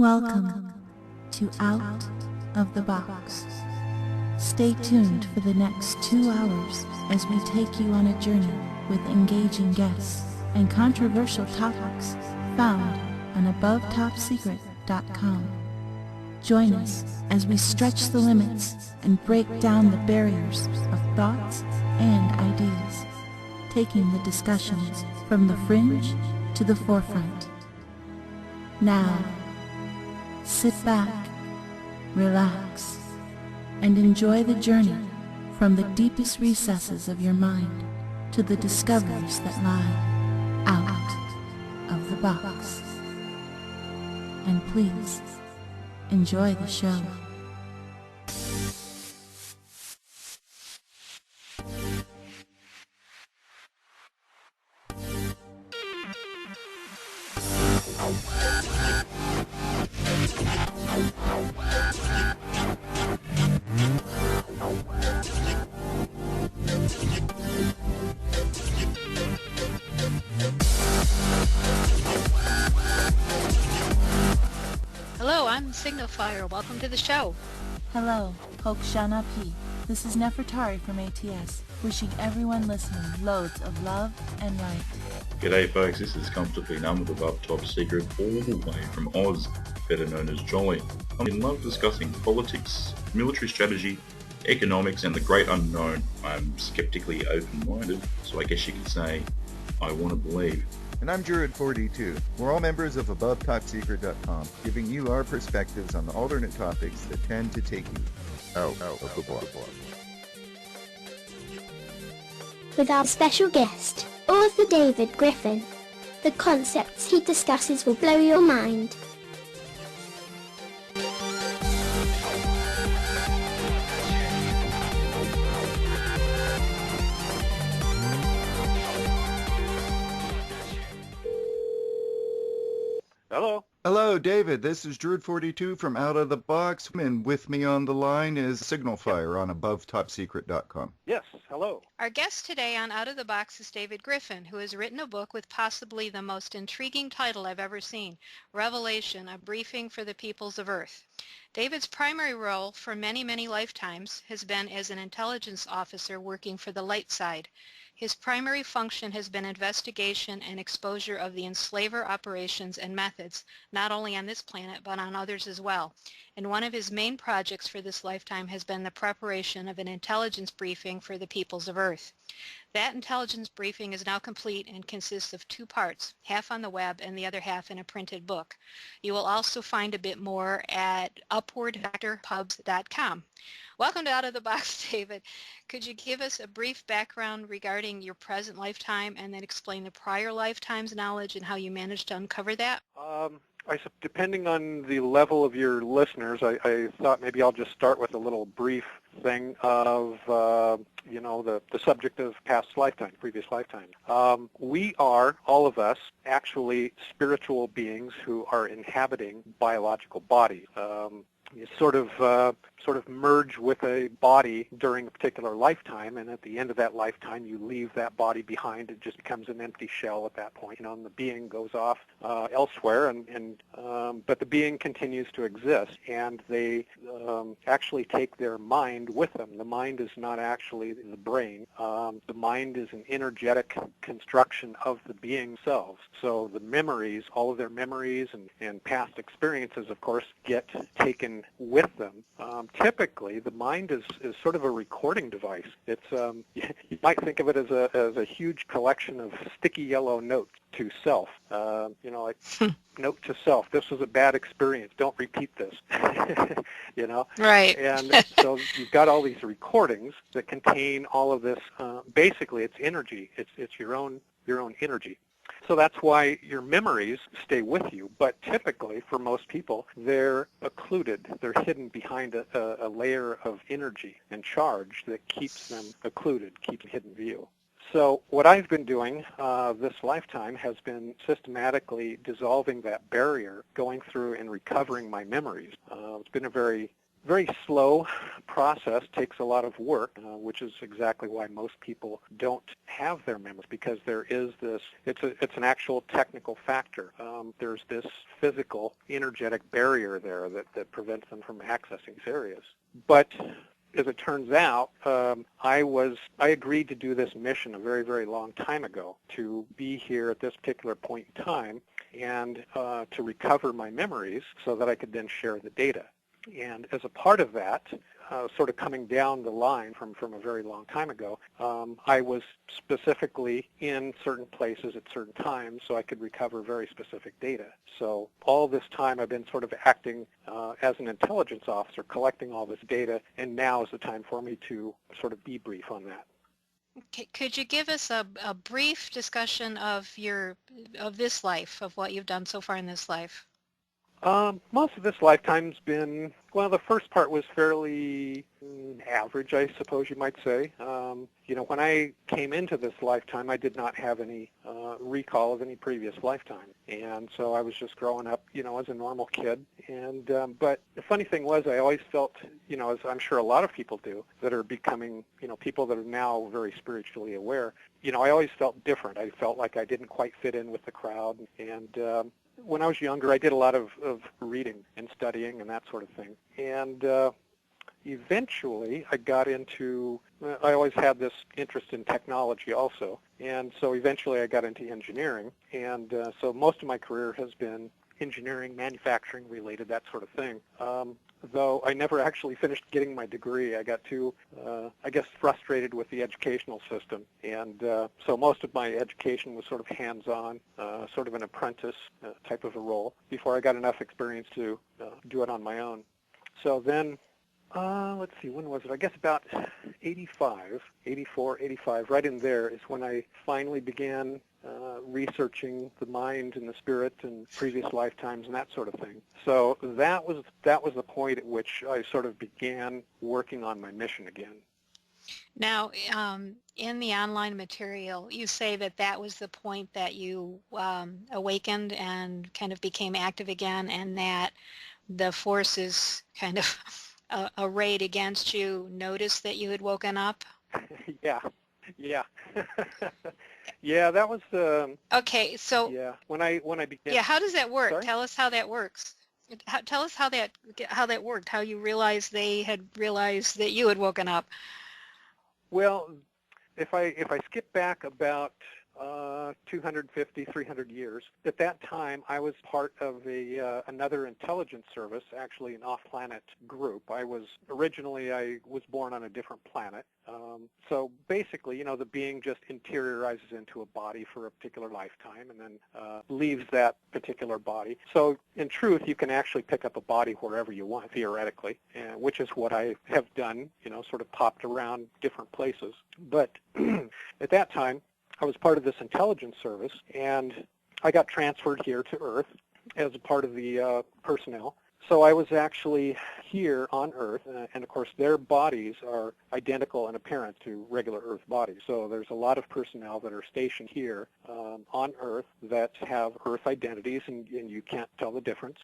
Welcome to Out of the Box. Stay tuned for the next 2 hours as we take you on a journey with engaging guests and controversial topics found on AboveTopSecret.com. Join us as we stretch the limits and break down the barriers of thoughts and ideas, taking the discussions from the fringe to the forefront. Now, sit back, relax, and enjoy the journey from the deepest recesses of your mind to the discoveries that lie out of the box. And please, enjoy the show. Hello, I'm Signalfire. Welcome to the show. Hello, Hokshana P. This is Nefertari from ATS, wishing everyone listening loads of love and light. G'day folks, this is comfortably numb with Above Top Secret all the way from Oz, better known as Jolly. I'm in love discussing politics, military strategy, economics and the great unknown. I'm skeptically open-minded, so I guess you could say I want to believe. And I'm Druid42. We're all members of AboveTopSecret.com, giving you our perspectives on the alternate topics that tend to take you out of the box. With our special guest, author David Griffin. The concepts he discusses will blow your mind. Hello. Hello, David. This is Druid42 from Out of the Box, and with me on the line is Signalfire on AboveTopSecret.com. Yes, hello. Our guest today on Out of the Box is David Griffin, who has written a book with possibly the most intriguing title I've ever seen, Revelation, A Briefing for the Peoples of Earth. David's primary role for many, many lifetimes has been as an intelligence officer working for the light side. His primary function has been investigation and exposure of the enslaver operations and methods, not only on this planet but on others as well. And one of his main projects for this lifetime has been the preparation of an intelligence briefing for the peoples of Earth. That intelligence briefing is now complete and consists of 2 parts, half on the web and the other half in a printed book. You will also find a bit more at upwardvectorpubs.com. Welcome to Out of the Box, David. Could you give us a brief background regarding your present lifetime and then explain the prior lifetime's knowledge and how you managed to uncover that? Depending on the level of your listeners, I thought maybe I'll just start with a little brief thing of, the subject of past lifetime, previous lifetime. We are, all of us, actually spiritual beings who are inhabiting biological bodies. You sort of merge with a body during a particular lifetime, and at the end of that lifetime you leave that body behind. It just becomes an empty shell at that point, and the being goes off elsewhere, but the being continues to exist, and they actually take their mind with them. The mind is not actually the brain. The mind is an energetic construction of the being themselves. So the memories, all of their memories and past experiences, of course, get taken with them. Typically, the mind is sort of a recording device. It's you might think of it as a huge collection of sticky yellow notes to self. Like note to self: this was a bad experience. Don't repeat this. Right. And so you've got all these recordings that contain all of this. Basically, it's energy. It's your own energy. So that's why your memories stay with you, but typically for most people, they're occluded. They're hidden behind a layer of energy and charge that keeps them occluded, keeps hidden view. So what I've been doing this lifetime has been systematically dissolving that barrier, going through and recovering my memories. It's been a very very slow process, takes a lot of work, which is exactly why most people don't have their memories, because there is this, it's an actual technical factor. There's this physical, energetic barrier there that prevents them from accessing these areas. But as it turns out, I agreed to do this mission a very, very long time ago, to be here at this particular point in time and to recover my memories so that I could then share the data. And as a part of that, sort of coming down the line from a very long time ago, I was specifically in certain places at certain times so I could recover very specific data. So all this time I've been sort of acting as an intelligence officer, collecting all this data, and now is the time for me to sort of debrief on that. Okay. Could you give us a brief discussion of this life, of what you've done so far in this life? Most of this lifetime's been, well, the first part was fairly average, I suppose you might say. You know, when I came into this lifetime, I did not have any recall of any previous lifetime. And so I was just growing up, you know, as a normal kid. And but the funny thing was, I always felt, you know, as I'm sure a lot of people do, that are becoming, you know, people that are now very spiritually aware, you know, I always felt different. I felt like I didn't quite fit in with the crowd. And when I was younger, I did a lot of reading and studying and that sort of thing. And eventually, I got into, I always had this interest in technology also. And so eventually I got into engineering. And so most of my career has been engineering, manufacturing related, that sort of thing. Though I never actually finished getting my degree. I got too, I guess, frustrated with the educational system. And so most of my education was sort of hands-on, sort of an apprentice type of a role before I got enough experience to do it on my own. So then, let's see, when was it? I guess about 85, 84, 85, right in there is when I finally began researching the mind and the spirit and previous lifetimes and that sort of thing. So that was the point at which I sort of began working on my mission again. Now, in the online material, you say that was the point that you awakened and kind of became active again, and that the forces kind of arrayed against you noticed that you had woken up? Yeah. Yeah, that was okay, so yeah, when I began. Yeah, how does that work? Sorry? Tell us how that works. Tell us how that worked, how you realized they had realized that you had woken up. Well, if I skip back about 250, 300 years, at that time I was part of another intelligence service, actually an off-planet group. I was born on a different planet. So basically, you know, the being just interiorizes into a body for a particular lifetime and then leaves that particular body. So in truth, you can actually pick up a body wherever you want, theoretically, which is what I have done, you know, sort of popped around different places. But at that time, I was part of this intelligence service, and I got transferred here to Earth as a part of the personnel. So I was actually here on Earth, and of course their bodies are identical in appearance to regular Earth bodies. So there's a lot of personnel that are stationed here on Earth that have Earth identities, and you can't tell the difference.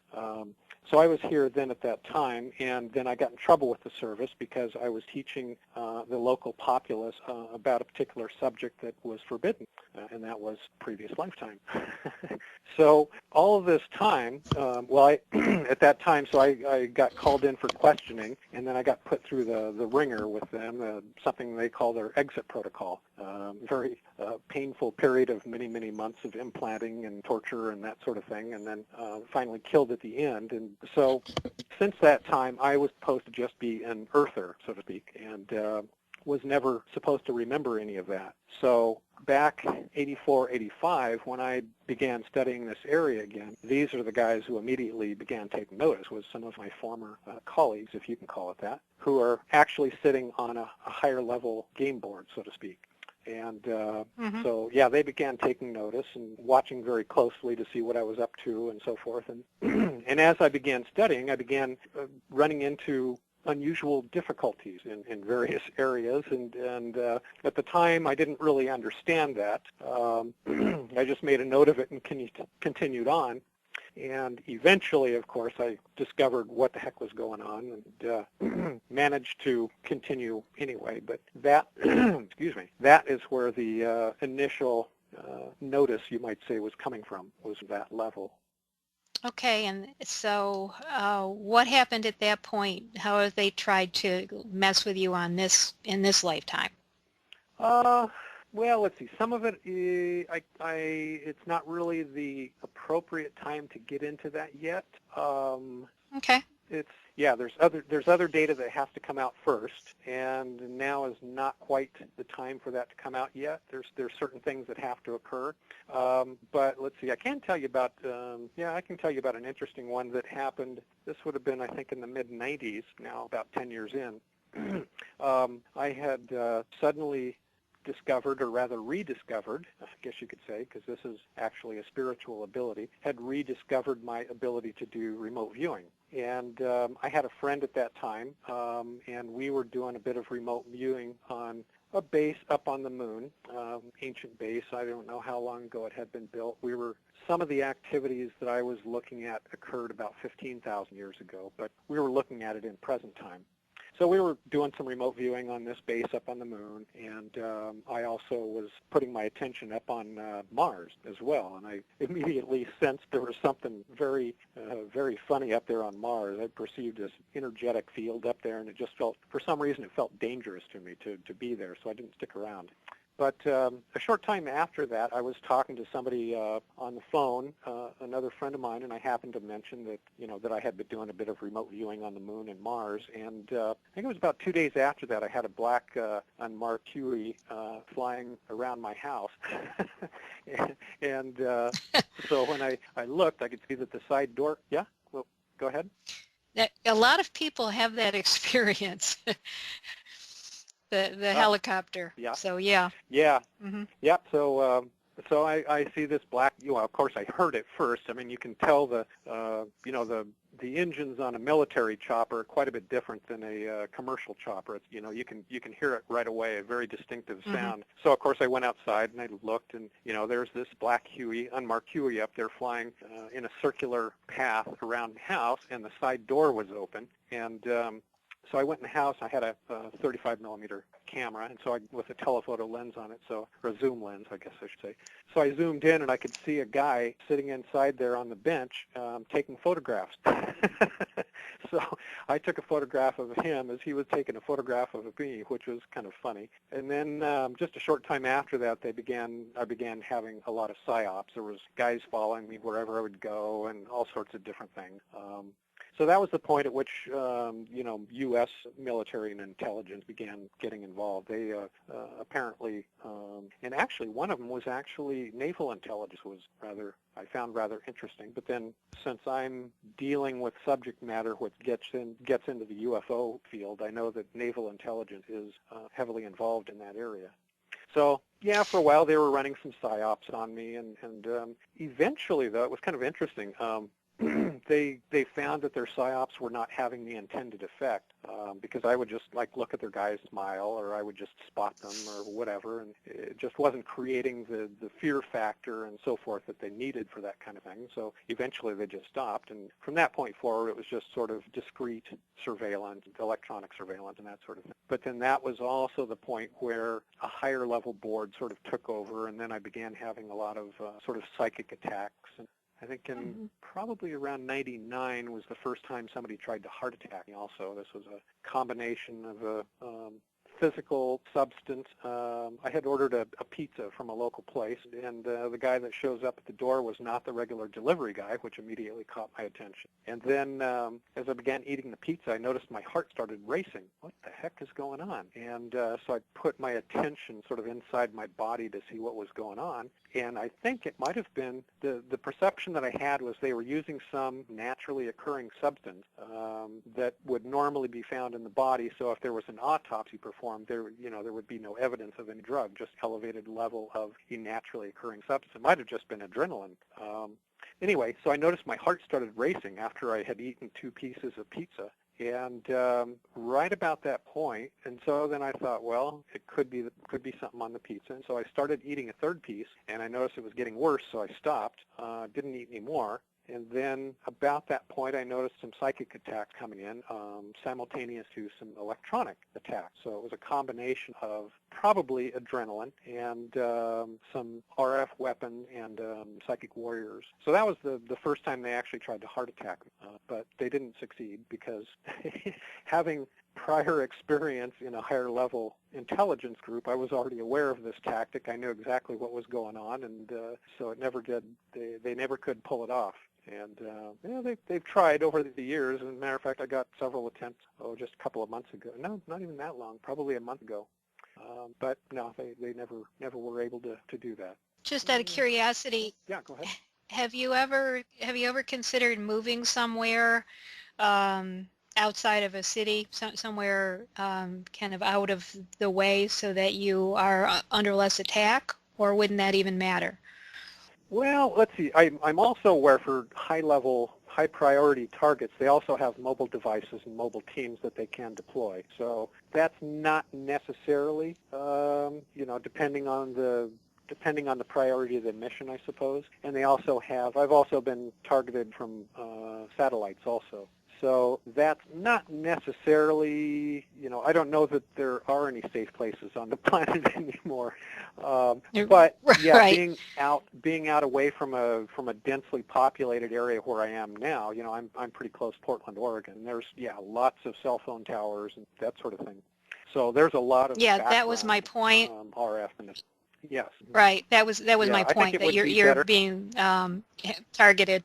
So I was here then at that time, and then I got in trouble with the service because I was teaching the local populace about a particular subject that was forbidden, and that was previous lifetime. So all of this time, at that time, so I got called in for questioning, and then I got put through the ringer with them, something they call their exit protocol. Very painful period of many, many months of implanting and torture and that sort of thing, and then finally killed at the end. And so since that time, I was supposed to just be an earther, so to speak, and was never supposed to remember any of that. So back 84, 85, when I began studying this area again, these are the guys who immediately began taking notice, was some of my former colleagues, if you can call it that, who are actually sitting on a higher level game board, so to speak. And so, yeah, they began taking notice and watching very closely to see what I was up to and so forth. And, and as I began studying, I began running into unusual difficulties in various areas, and at the time I didn't really understand that. I just made a note of it and continued on. And eventually, of course, I discovered what the heck was going on and managed to continue anyway. But that, excuse me, that is where the initial notice, you might say, was coming from, was that level. Okay, and so what happened at that point? How have they tried to mess with you on this in this lifetime? Well, let's see. Some of it, it's not really the appropriate time to get into that yet. Okay. There's other data that has to come out first, and now is not quite the time for that to come out yet. There's certain things that have to occur. But let's see. I can tell you about an interesting one that happened. This would have been, I think, in the mid-'90s. Now, about 10 years in. I had suddenly discovered, or rather rediscovered, I guess you could say, because this is actually a spiritual ability, had rediscovered my ability to do remote viewing. And I had a friend at that time, and we were doing a bit of remote viewing on a base up on the moon, ancient base. I don't know how long ago it had been built. Some of the activities that I was looking at occurred about 15,000 years ago, but we were looking at it in present time. So we were doing some remote viewing on this base up on the moon, and I also was putting my attention up on Mars as well, and I immediately sensed there was something very, very funny up there on Mars. I perceived this energetic field up there, and it just felt, for some reason, it felt dangerous to me to be there, so I didn't stick around. But a short time after that, I was talking to somebody on the phone, another friend of mine, and I happened to mention that, that I had been doing a bit of remote viewing on the moon and Mars. And I think it was about 2 days after that, I had a black unmarked Huey flying around my house. and so when I looked, I could see that the side door, yeah, well, go ahead. A lot of people have that experience. The helicopter. Yeah. So yeah. Yeah. Mm-hmm. Yeah. So I see this black. Of course, I heard it first. I mean, you can tell the engines on a military chopper are quite a bit different than a commercial chopper. It's, you can hear it right away, a very distinctive sound. Mm-hmm. So of course I went outside and I looked, and there's this black Huey, unmarked Huey, up there flying in a circular path around the house, and the side door was open, and so I went in the house. I had a 35 millimeter camera, and so with a telephoto lens on it, or a zoom lens, I guess I should say. So I zoomed in, and I could see a guy sitting inside there on the bench taking photographs. So I took a photograph of him as he was taking a photograph of me, which was kind of funny. And then just a short time after that, I began having a lot of psyops. There was guys following me wherever I would go, and all sorts of different things. So that was the point at which, U.S. military and intelligence began getting involved. They apparently, and actually one of them was actually naval intelligence, I found rather interesting. But then since I'm dealing with subject matter which gets into the UFO field, I know that naval intelligence is heavily involved in that area. So, yeah, for a while they were running some psyops on me, and eventually, though, it was kind of interesting. They found that their psyops were not having the intended effect, because I would just look at their guys smile, or I would just spot them or whatever, and it just wasn't creating the fear factor and so forth that they needed for that kind of thing. So eventually they just stopped, and from that point forward it was just sort of discrete surveillance, electronic surveillance, and that sort of thing. But then that was also the point where a higher level board sort of took over, and then I began having a lot of sort of psychic attacks. And I think in probably around 99 was the first time somebody tried to heart attack me also. This was a combination of a physical substance. I had ordered a pizza from a local place, and the guy that shows up at the door was not the regular delivery guy, which immediately caught my attention. And then as I began eating the pizza, I noticed my heart started racing. What the heck is going on? And so I put my attention sort of inside my body to see what was going on. And I think it might have been, the perception that I had was they were using some naturally occurring substance that would normally be found in the body. So if there was an autopsy performed, there would be no evidence of any drug, just elevated level of a naturally occurring substance. It might have just been adrenaline. Anyway, so I noticed my heart started racing after I had eaten 2 pieces of pizza. And right about that point, and so then I thought, well, it could be something on the pizza. And so I started eating a 3rd piece, and I noticed it was getting worse, so I stopped, didn't eat any more. And then about that point, I noticed some psychic attacks coming in, simultaneous to some electronic attacks. So it was a combination of probably adrenaline and some RF weapon and psychic warriors. So that was the first time they actually tried to heart attack me, but they didn't succeed because having prior experience in a higher level intelligence group, I was already aware of this tactic. I knew exactly what was going on, and so it never did. They never could pull it off. And they've tried over the years. As a matter of fact, I got several attempts, just a couple of months ago. No, not even that long, probably a month ago. But no, they never were able to do that. Just out of curiosity, Yeah, go ahead. have you ever considered moving somewhere outside of a city, somewhere kind of out of the way, so that you are under less attack, or wouldn't that even matter? Well, let's see. I'm also aware for high priority targets, they also have mobile devices and mobile teams that they can deploy. So that's not necessarily, depending on the priority of the mission, I suppose. And they also have, I've also been targeted from satellites also. So that's not necessarily, I don't know that there are any safe places on the planet anymore. But yeah, right. being out away from a densely populated area where I am now, I'm pretty close to Portland, Oregon. There's lots of cell phone towers and that sort of thing. So there's a lot of that was my point. RF in this. Yes. Right. That was my point, that you're being targeted.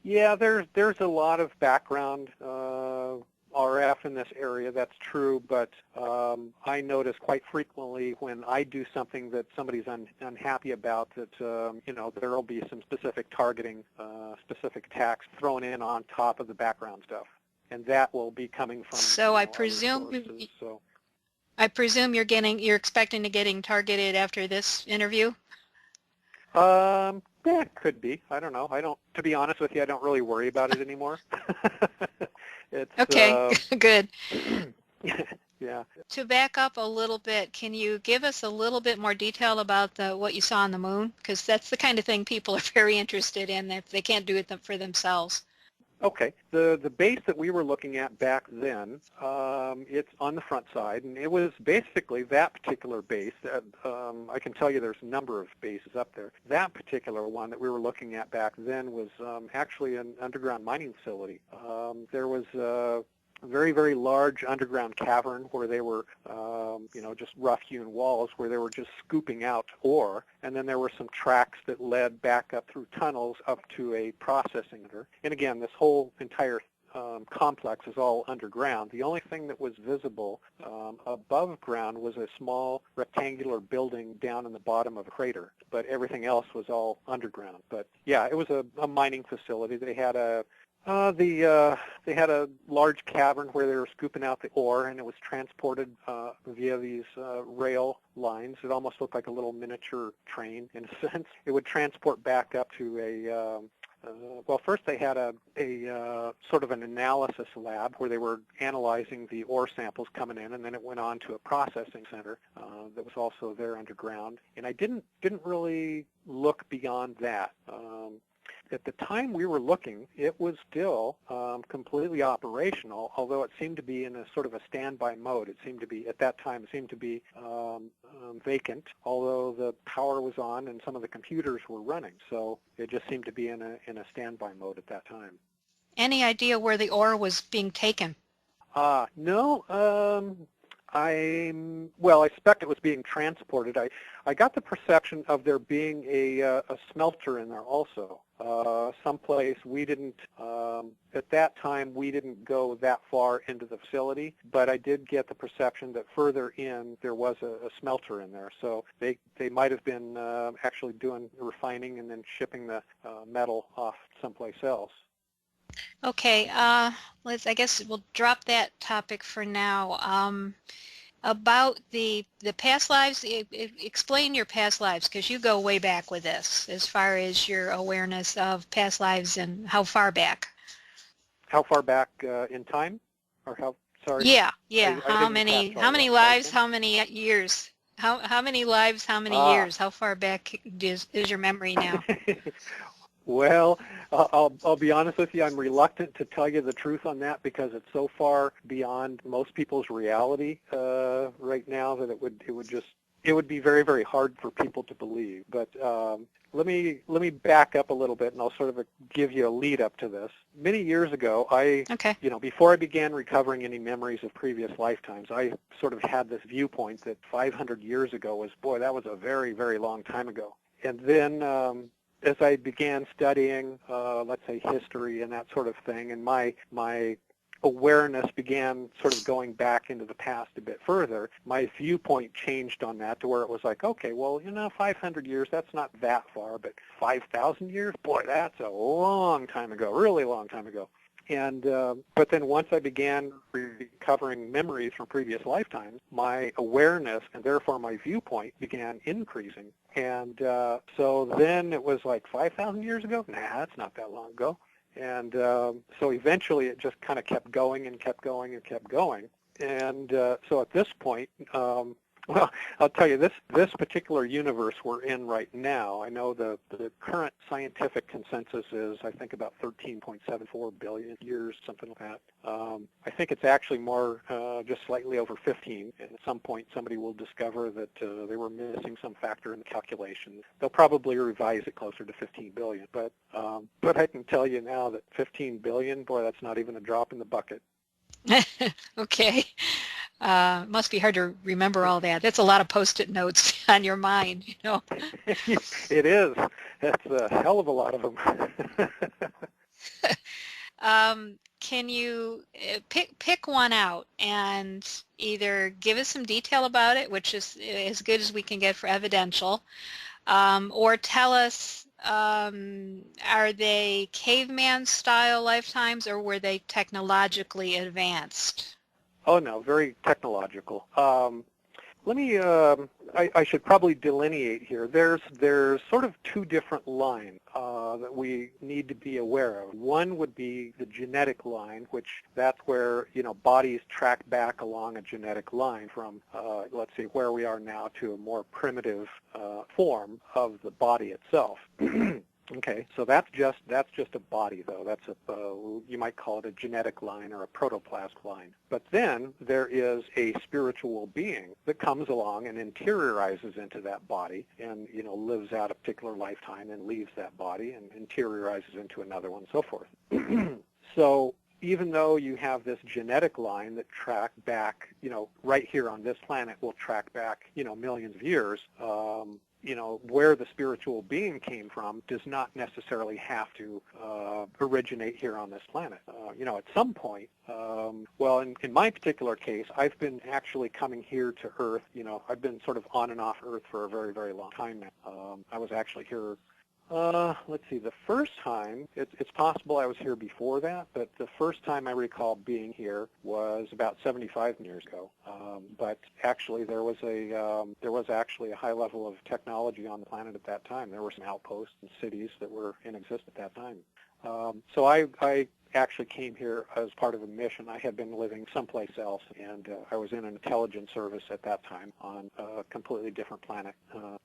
Yeah, there's a lot of background RF in this area. That's true, but I notice quite frequently when I do something that somebody's unhappy about that there will be some specific targeting, specific attacks thrown in on top of the background stuff, and that will be coming from. So I presume. I presume you're expecting to getting targeted after this interview. Yeah, could be. I don't know. To be honest with you, I don't really worry about it anymore. It's, okay, good. Yeah. To back up a little bit, can you give us a little bit more detail about what you saw on the moon? Because that's the kind of thing people are very interested in if they can't do it for themselves. Okay. The base that we were looking at back then, it's on the front side, and it was basically that particular base. I can tell you there's a number of bases up there. That particular one that we were looking at back then was actually an underground mining facility. There was a very, very large underground cavern where they were, just rough-hewn walls where they were just scooping out ore, and then there were some tracks that led back up through tunnels up to a processing center. And again, this whole entire complex is all underground. The only thing that was visible above ground was a small rectangular building down in the bottom of a crater, but everything else was all underground. But yeah, it was a mining facility. They had they had a large cavern where they were scooping out the ore, and it was transported via these rail lines. It almost looked like a little miniature train in a sense. It would transport back up to a first they had a sort of an analysis lab where they were analyzing the ore samples coming in, and then it went on to a processing center that was also there underground. And I didn't really look beyond that. At the time we were looking, it was still completely operational, although it seemed to be in a sort of a standby mode. It seemed to be, at that time, vacant, although the power was on and some of the computers were running. So it just seemed to be in a standby mode at that time. Any idea where the ore was being taken? No. I expect it was being transported. I got the perception of there being a smelter in there also. Someplace we didn't, at that time, we didn't go that far into the facility, but I did get the perception that further in there was a smelter in there. So they might have been actually doing refining and then shipping the metal off someplace else. Okay, I guess we'll drop that topic for now. About the past lives, explain your past lives, because you go way back with this, as far as your awareness of past lives, and how far back? How far back in time, or how? Sorry. Yeah. How many lives? How many years? How many lives? How many years? How far back is your memory now? Well, I'll be honest with you. I'm reluctant to tell you the truth on that because it's so far beyond most people's reality right now that it would be very, very hard for people to believe. But let me back up a little bit, and I'll sort of give you a lead up to this. Many years ago, before I began recovering any memories of previous lifetimes, I sort of had this viewpoint that 500 years ago was, boy, that was a very, very long time ago. And then as I began studying, let's say, history and that sort of thing, and my awareness began sort of going back into the past a bit further, my viewpoint changed on that to where it was like, okay, well, 500 years, that's not that far, but 5,000 years, boy, that's a long time ago, really long time ago. And but then once I began recovering memories from previous lifetimes, my awareness and therefore my viewpoint began increasing. And so then it was like 5,000 years ago? Nah, that's not that long ago. And so eventually it just kind of kept going and kept going and kept going. And so at this point, well, I'll tell you, this particular universe we're in right now, I know the current scientific consensus is, I think, about 13.74 billion years, something like that. I think it's actually more, just slightly over 15. And at some point, somebody will discover that they were missing some factor in the calculations. They'll probably revise it closer to 15 billion. But I can tell you now that 15 billion, boy, that's not even a drop in the bucket. Okay. Must be hard to remember all that. That's a lot of Post-it notes on your mind, It is. That's a hell of a lot of them. Can you pick one out and either give us some detail about it, which is as good as we can get for evidential, or tell us, are they caveman-style lifetimes or were they technologically advanced? Oh, no, very technological. Let me, I should probably delineate here. There's sort of two different lines that we need to be aware of. One would be the genetic line, which that's where, bodies track back along a genetic line from, let's say, where we are now to a more primitive form of the body itself. Okay, so that's just a body, though. That's you might call it a genetic line or a protoplasm line. But then there is a spiritual being that comes along and interiorizes into that body, and lives out a particular lifetime and leaves that body and interiorizes into another one, and so forth. So even though you have this genetic line that track back, right here on this planet will track back, millions of years. Where the spiritual being came from does not necessarily have to originate here on this planet. At some point, well, in my particular case, I've been actually coming here to Earth. I've been sort of on and off Earth for a very, very long time now. I was actually here, let's see, the first time, it's possible I was here before that, but the first time I recall being here was about 75 years ago. But actually there was actually a high level of technology on the planet at that time. There were some outposts and cities that were in existence at that time. So I actually came here as part of a mission. I had been living someplace else, and I was in an intelligence service at that time on a completely different planet.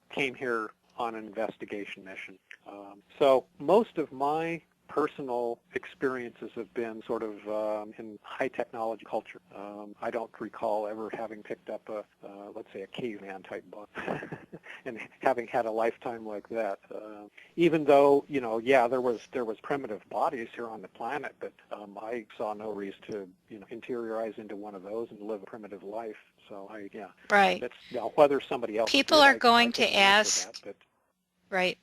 Came here on an investigation mission. So most of my personal experiences have been sort of in high technology culture. I don't recall ever having picked up let's say, a caveman type book and having had a lifetime like that. Even though, yeah, there was primitive bodies here on the planet, but I saw no reason to, interiorize into one of those and live a primitive life. So yeah. Right. That's, whether somebody else People are going to ask. Right.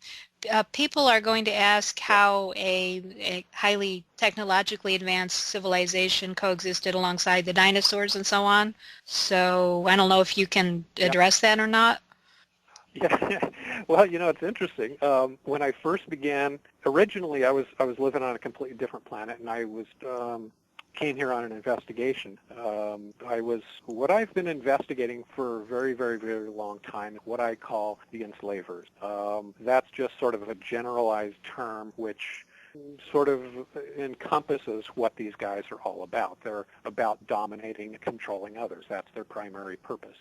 People are going to ask how a highly technologically advanced civilization coexisted alongside the dinosaurs and so on. So I don't know if you can address that or not. Yeah. Well, it's interesting. When I first began, originally I was living on a completely different planet, and I was came here on an investigation. What I've been investigating for a very, very, very long time, what I call the enslavers. That's just sort of a generalized term which sort of encompasses what these guys are all about. They're about dominating and controlling others. That's their primary purpose.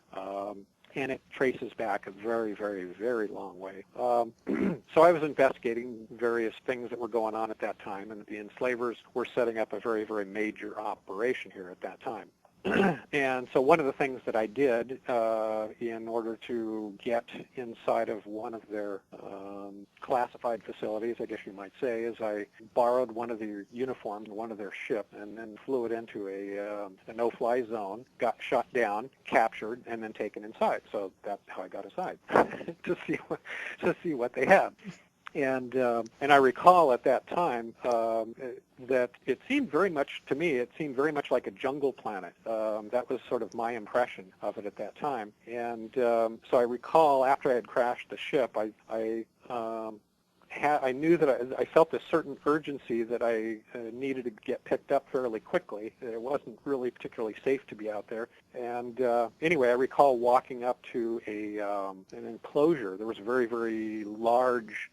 and it traces back a very, very, very long way. So I was investigating various things that were going on at that time, and the enslavers were setting up a very, very major operation here at that time. And so one of the things that I did in order to get inside of one of their classified facilities, I guess you might say, is I borrowed one of their uniforms, one of their ship, and then flew it into a no-fly zone, got shot down, captured, and then taken inside. So that's how I got inside to see what they had. And I recall at that time that it seemed very much, to me, it seemed very much like a jungle planet. That was sort of my impression of it at that time. And so I recall after I had crashed the ship, I knew that I felt a certain urgency that I needed to get picked up fairly quickly. It wasn't really particularly safe to be out there. And anyway, I recall walking up to an enclosure. There was a very, very large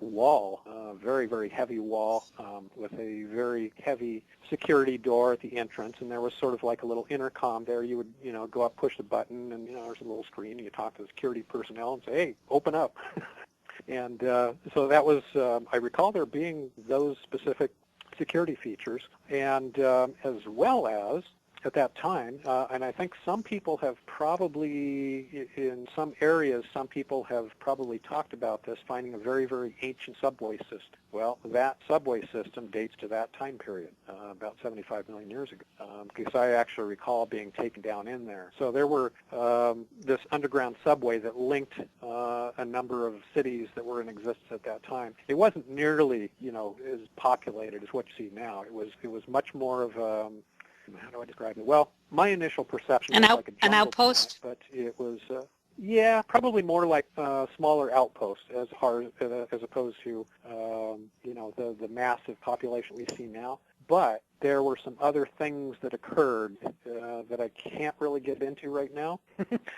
wall, very, very heavy wall with a very heavy security door at the entrance. And there was sort of like a little intercom there. You would, go up, push the button, and there's a little screen. And you talk to the security personnel and say, "Hey, open up." And so that was, I recall there being those specific security features, and as well as, at that time, and I think some people have probably, in some areas, some people have probably talked about this, finding a very, very ancient subway system. Well, that subway system dates to that time period, about 75 million years ago, because I actually recall being taken down in there. So there were this underground subway that linked a number of cities that were in existence at that time. It wasn't nearly, as populated as what you see now. It was much more of how do I describe it? Well, my initial perception was like a jungle outpost, planet, but it was, probably more like smaller outposts as opposed to, the massive population we see now. But there were some other things that occurred that I can't really get into right now.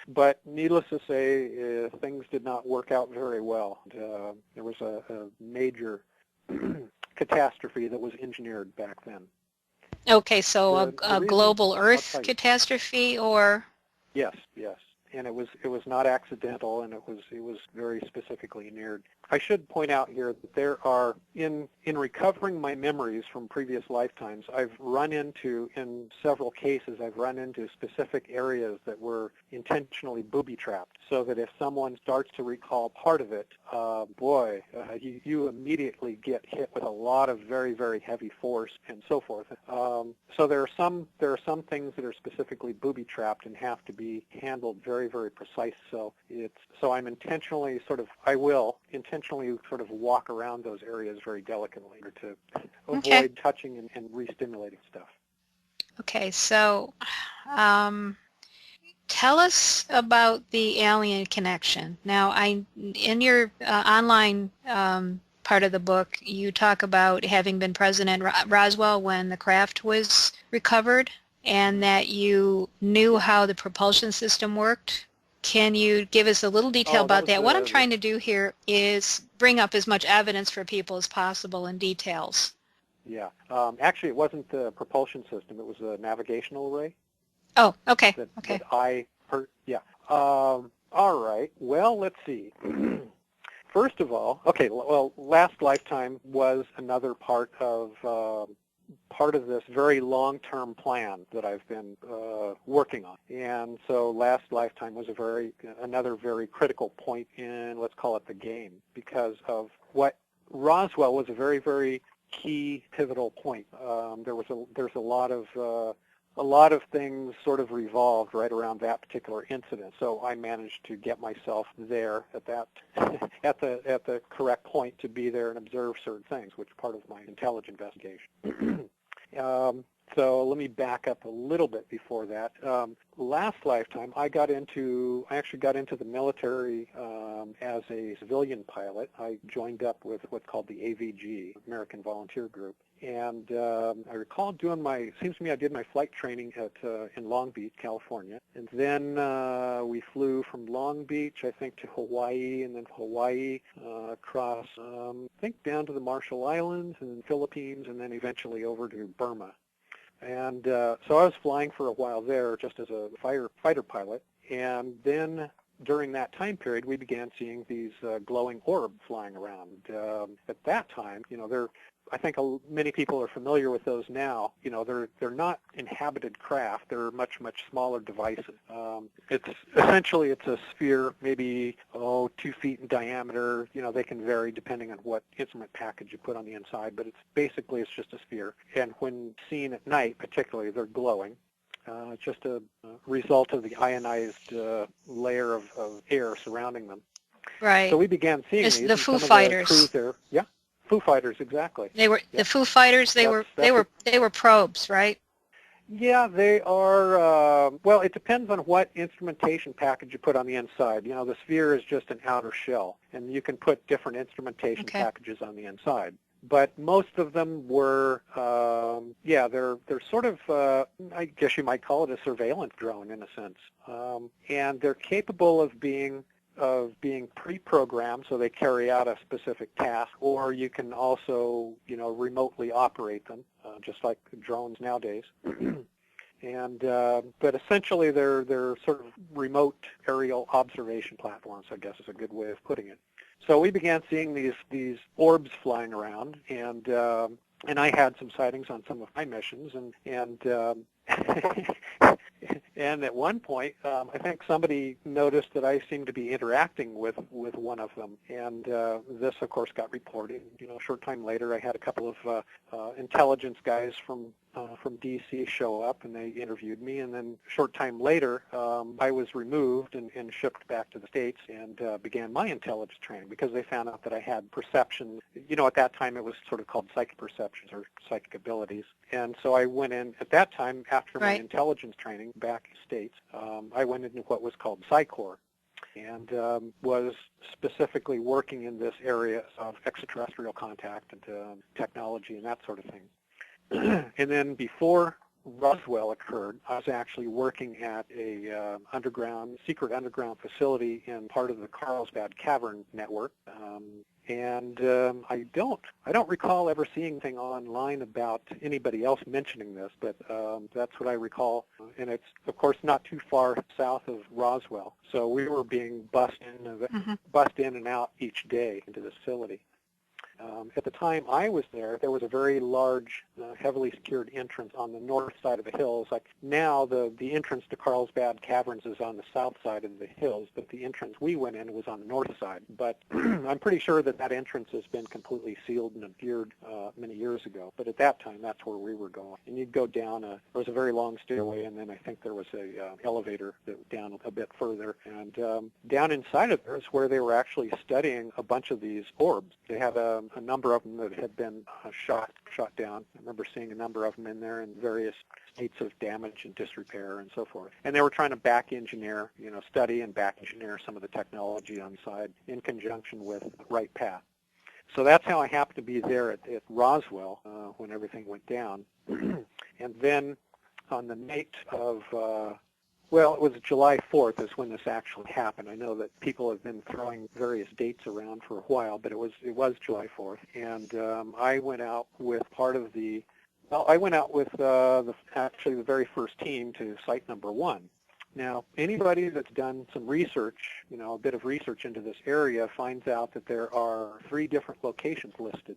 But needless to say, things did not work out very well. There was a major catastrophe that was engineered back then. Okay, so a global Earth catastrophe, or? Yes, and it was not accidental, and it was very specifically engineered. I should point out here that there are, in recovering my memories from previous lifetimes, I've run into, in several cases, specific areas that were intentionally booby-trapped, so that if someone starts to recall part of it, you immediately get hit with a lot of very, very heavy force and so forth. So there are some things that are specifically booby-trapped and have to be handled very, very precise. So I'm I will intentionally sort of walk around those areas very delicately to avoid touching and re-stimulating stuff. Okay, so tell us about the alien connection. Now, in your online part of the book, you talk about having been present at Roswell when the craft was recovered, and that you knew how the propulsion system worked. Can you give us a little detail about that? What I'm trying to do here is bring up as much evidence for people as possible and details. Yeah. Actually, it wasn't the propulsion system. It was the navigational array. Oh, okay. That I heard. Yeah. All right. Well, let's see. First of all, last lifetime was another part of this very long-term plan that I've been working on. And so last lifetime was another very critical point in, let's call it, the game, because of what Roswell was a very, very key pivotal point. There's a lot of things sort of revolved right around that particular incident. So I managed to get myself there at that at the correct point to be there and observe certain things, which is part of my intelligence investigation. So let me back up a little bit before that. Last lifetime, I actually got into the military as a civilian pilot. I joined up with what's called the AVG, American Volunteer Group. And I recall seems to me I did my flight training in Long Beach, California. And then we flew from Long Beach, I think, to Hawaii, and then Hawaii across, I think, down to the Marshall Islands and Philippines, and then eventually over to Burma. And so I was flying for a while there just as a fighter pilot. And then during that time period, we began seeing these glowing orbs flying around. At that time, I think many people are familiar with those now. They're not inhabited craft. They're much smaller devices. It's a sphere, maybe 2 feet in diameter. They can vary depending on what instrument package you put on the inside, but it's just a sphere. And when seen at night, particularly, they're glowing. It's just a result of the ionized layer of air surrounding them. Right. So we began seeing It's these. the Foo Fighters. The crews there, yeah. Foo Fighters, exactly. They were Yeah. the Foo Fighters. They were probes, right? Yeah, they are. Well, it depends on what instrumentation package you put on the inside. The sphere is just an outer shell, and you can put different instrumentation packages on the inside. But most of them were, they're sort of, I guess you might call it a surveillance drone in a sense, and they're capable of being pre-programmed, so they carry out a specific task, or you can also, remotely operate them, just like drones nowadays. And but essentially, they're sort of remote aerial observation platforms, I guess is a good way of putting it. So we began seeing these orbs flying around, and I had some sightings on some of my missions, and and at one point, I think somebody noticed that I seemed to be interacting with one of them, and this, of course, got reported. A short time later, I had a couple of intelligence guys from D.C. show up, and they interviewed me, and then a short time later, I was removed and shipped back to the States and began my intelligence training because they found out that I had perception. At that time, it was sort of called psychic perceptions or psychic abilities, and so I went in, at that time, after my intelligence training back in the States, I went into what was called PsyCorps, and was specifically working in this area of extraterrestrial contact and technology and that sort of thing. And then before Roswell occurred, I was actually working at a secret underground facility in part of the Carlsbad Cavern network. I don't recall ever seeing anything online about anybody else mentioning this, but that's what I recall. And it's, of course, not too far south of Roswell. So we were being bussed in and out each day into the facility. At the time I was there was a very large, heavily secured entrance on the north side of the hills. Like now, the entrance to Carlsbad Caverns is on the south side of the hills, but the entrance we went in was on the north side. But I'm pretty sure that entrance has been completely sealed and obscured many years ago. But at that time, that's where we were going. And you'd go down, there was a very long stairway, and then I think there was a elevator that went down a bit further. And down inside of there is where they were actually studying a bunch of these orbs. They had a number of them that had been shot down. I remember seeing a number of them in there in various states of damage and disrepair and so forth. And they were trying to back engineer, study and back engineer some of the technology on the side in conjunction with Right Path. So that's how I happened to be there at Roswell when everything went down. And then on the night of it was July 4th is when this actually happened. I know that people have been throwing various dates around for a while, but it was July 4th. And I went out with the very first team to site number 1. Now, anybody that's done some research, a bit of research into this area finds out that there are 3 different locations listed.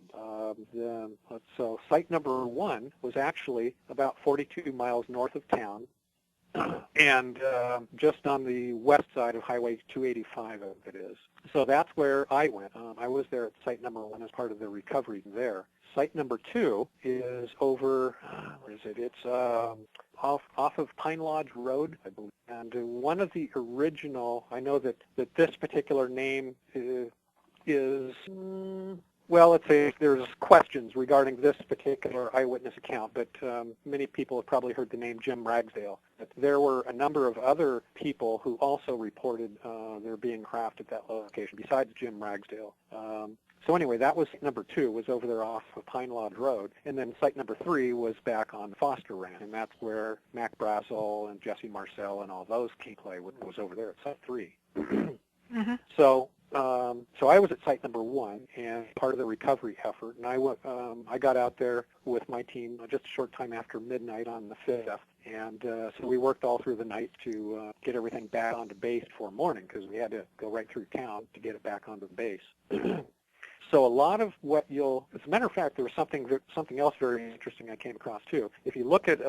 So site number 1 was actually about 42 miles north of town, and just on the west side of Highway 285, it is. So that's where I went. I was there at site number 1 as part of the recovery there. Site number 2 is over, where is it? It's off of Pine Lodge Road, I believe. And one of the original, I know that this particular name is well, let's say there's questions regarding this particular eyewitness account, but many people have probably heard the name Jim Ragsdale. But there were a number of other people who also reported there being craft at that location besides Jim Ragsdale. So anyway, that was number 2, was over there off of Pine Lodge Road. And then site number 3 was back on Foster Ranch, and that's where Mac Brazel and Jesse Marcel and all those came play, was over there at site 3. So so I was at site number 1 and part of the recovery effort, and I got out there with my team just a short time after midnight on the 5th, and so we worked all through the night to get everything back onto base before morning because we had to go right through town to get it back onto the base. So a lot of what as a matter of fact, there was something else very interesting I came across too. If you look at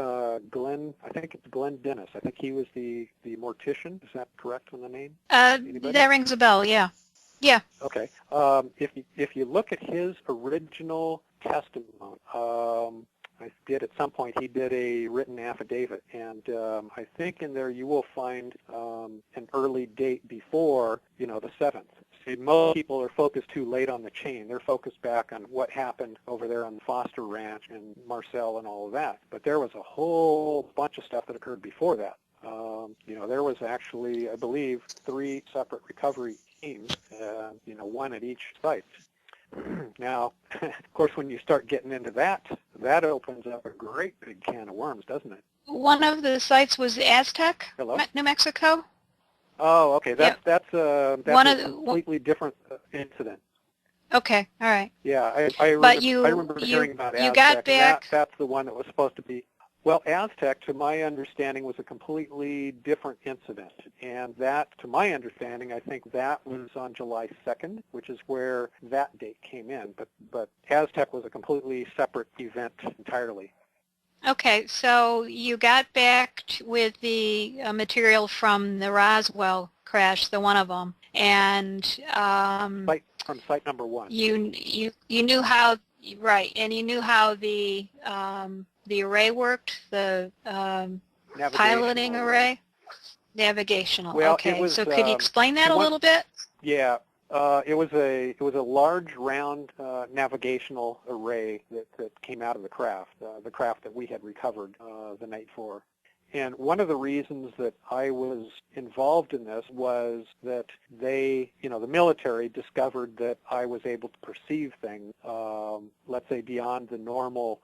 Glenn, I think it's Glenn Dennis. I think he was the mortician. Is that correct on the name? That rings a bell. Yeah. Yeah. Okay. If you look at his original testimony, at some point he did a written affidavit, and I think in there you will find an early date before the 7th. See, most people are focused too late on the chain. They're focused back on what happened over there on the Foster Ranch and Marcel and all of that. But there was a whole bunch of stuff that occurred before that. There was actually, I believe, 3 separate recovery teams, one at each site. Now, of course, when you start getting into that opens up a great big can of worms, doesn't it? One of the sites was Aztec, Hello? New Mexico. Oh, okay. That's a completely different incident. Okay, all right. Yeah, I remember hearing about Aztec. Got back. That's the one that was supposed to be. Well, Aztec, to my understanding, was a completely different incident. And that, to my understanding, I think that was on July 2nd, which is where that date came in. But Aztec was a completely separate event entirely. Okay, so you got back with the material from the Roswell crash, the one of them, and from site number 1. You knew how, right, and you knew how the array worked, the piloting array, navigational. Well, okay, so could you explain that a little bit? Yeah. It was a large round navigational array that came out of the craft that we had recovered the night before. And one of the reasons that I was involved in this was that the military discovered that I was able to perceive things, let's say beyond the normal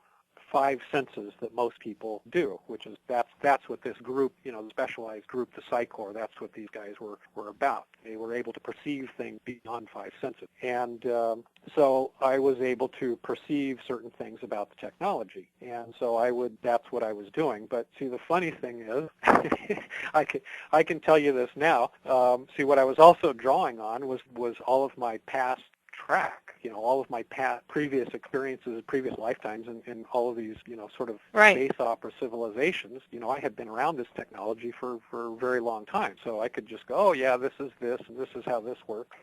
5 senses that most people do, which is that's what this group, the specialized group, the Psi Corps, that's what these guys were about. They were able to perceive things beyond 5 senses. And so I was able to perceive certain things about the technology. And so that's what I was doing. But see, the funny thing is, I can tell you this now. See, what I was also drawing on was all of my past track, all of my previous experiences, previous lifetimes, and all of these, sort of space opera civilizations. I had been around this technology for a very long time, so I could just go, oh yeah, this is this, and this is how this works.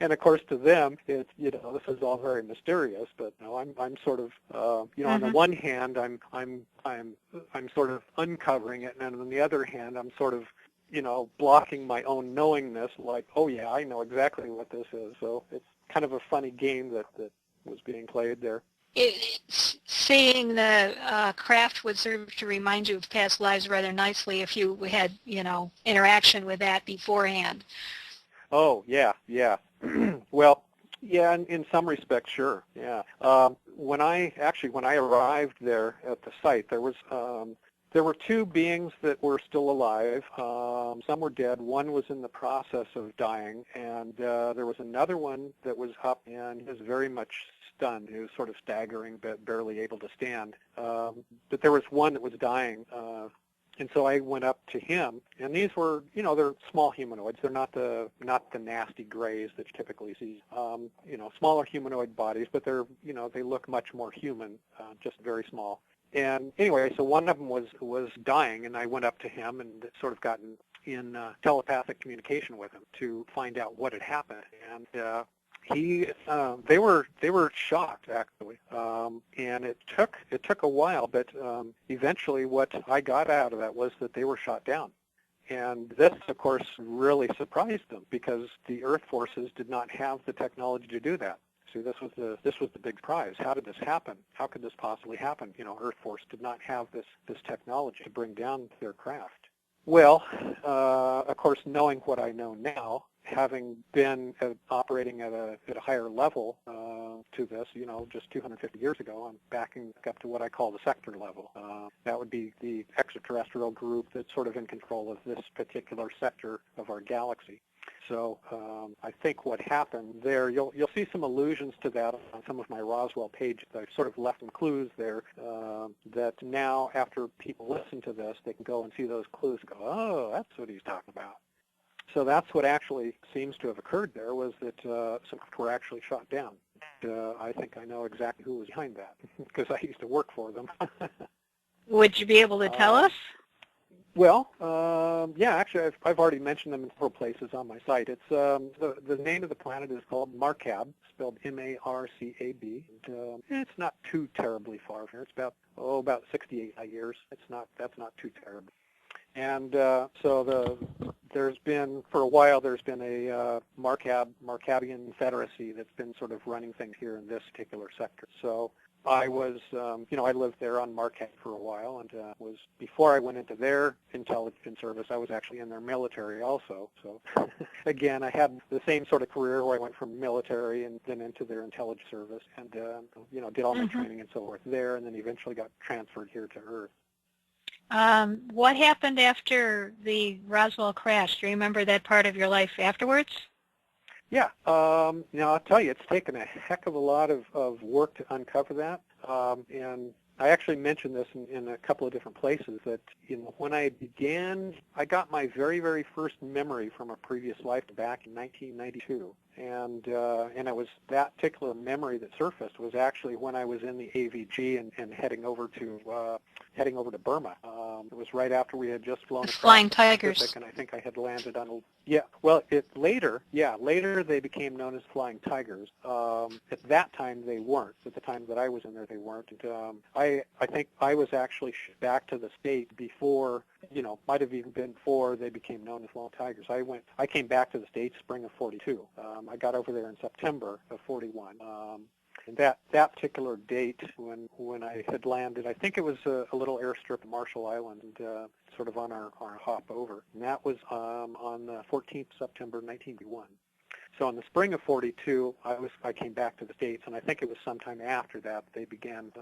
And of course, to them, it's this is all very mysterious. But I'm sort of, on the one hand, I'm sort of uncovering it, and on the other hand, I'm sort of blocking my own knowingness, like, oh yeah, I know exactly what this is. So it's kind of a funny game that was being played there. Seeing the craft would serve to remind you of past lives rather nicely if you had, interaction with that beforehand. Oh, yeah. Well, yeah, in some respects, sure, yeah. When I arrived there at the site, there were 2 beings that were still alive. Some were dead. One was in the process of dying, and there was another one that was up, and he was very much stunned. He was sort of staggering, but barely able to stand. But there was one that was dying, and so I went up to him. And these were, they're small humanoids. They're not the nasty grays that you typically see. Smaller humanoid bodies, but they're, they look much more human, just very small. And anyway, so one of them was dying, and I went up to him and sort of gotten in telepathic communication with him to find out what had happened. And they were shocked, actually, and it took a while, but eventually what I got out of that was that they were shot down. And this, of course, really surprised them because the Earth forces did not have the technology to do that. See, this was the big prize. How did this happen? How could this possibly happen? Earth Force did not have this technology to bring down their craft. Well, of course, knowing what I know now, having been operating at a higher level to this, just 250 years ago, I'm backing up to what I call the sector level. That would be the extraterrestrial group that's sort of in control of this particular sector of our galaxy. So I think what happened there, you'll see some allusions to that on some of my Roswell pages. I've sort of left some clues there that now, after people listen to this, they can go and see those clues and go, oh, that's what he's talking about. So that's what actually seems to have occurred there, was that some were actually shot down. I think I know exactly who was behind that, because I used to work for them. Would you be able to tell us? Well, yeah, actually, I've already mentioned them in several places on my site. It's the name of the planet is called Marcab, spelled M-A-R-C-A-B. It's not too terribly far from here. It's about 68 light years. That's not too terrible. And so there's been, for a while, there's been a Marcabian Confederacy that's been sort of running things here in this particular sector. So I was, I lived there on Marcab for a while, and was, before I went into their intelligence service, I was actually in their military also. So again, I had the same sort of career where I went from military and then into their intelligence service, and did all my training and so forth there, and then eventually got transferred here to Earth. What happened after the Roswell crash? Do you remember that part of your life afterwards? Yeah, I'll tell you, it's taken a heck of a lot of work to uncover that. And I actually mentioned this in a couple of different places, that when I began, I got my very, very first memory from a previous life back in 1992. And it was that particular memory that surfaced was actually when I was in the AVG and heading over to Burma. It was right after we had just flown across Flying the Tigers. Pacific, and I think I had landed on later they became known as Flying Tigers. At that time they weren't. At the time that I was in there, they weren't. And I think I was actually back to the state before, might have even been before they became known as Flying Tigers. I came back to the States spring of '42. I got over there in September of '41. And that particular date when I had landed, I think it was a little airstrip in Marshall Island, sort of on our hop over. And that was on the 14th September 1981. So in the spring of '42, I came back to the States, and I think it was sometime after that they began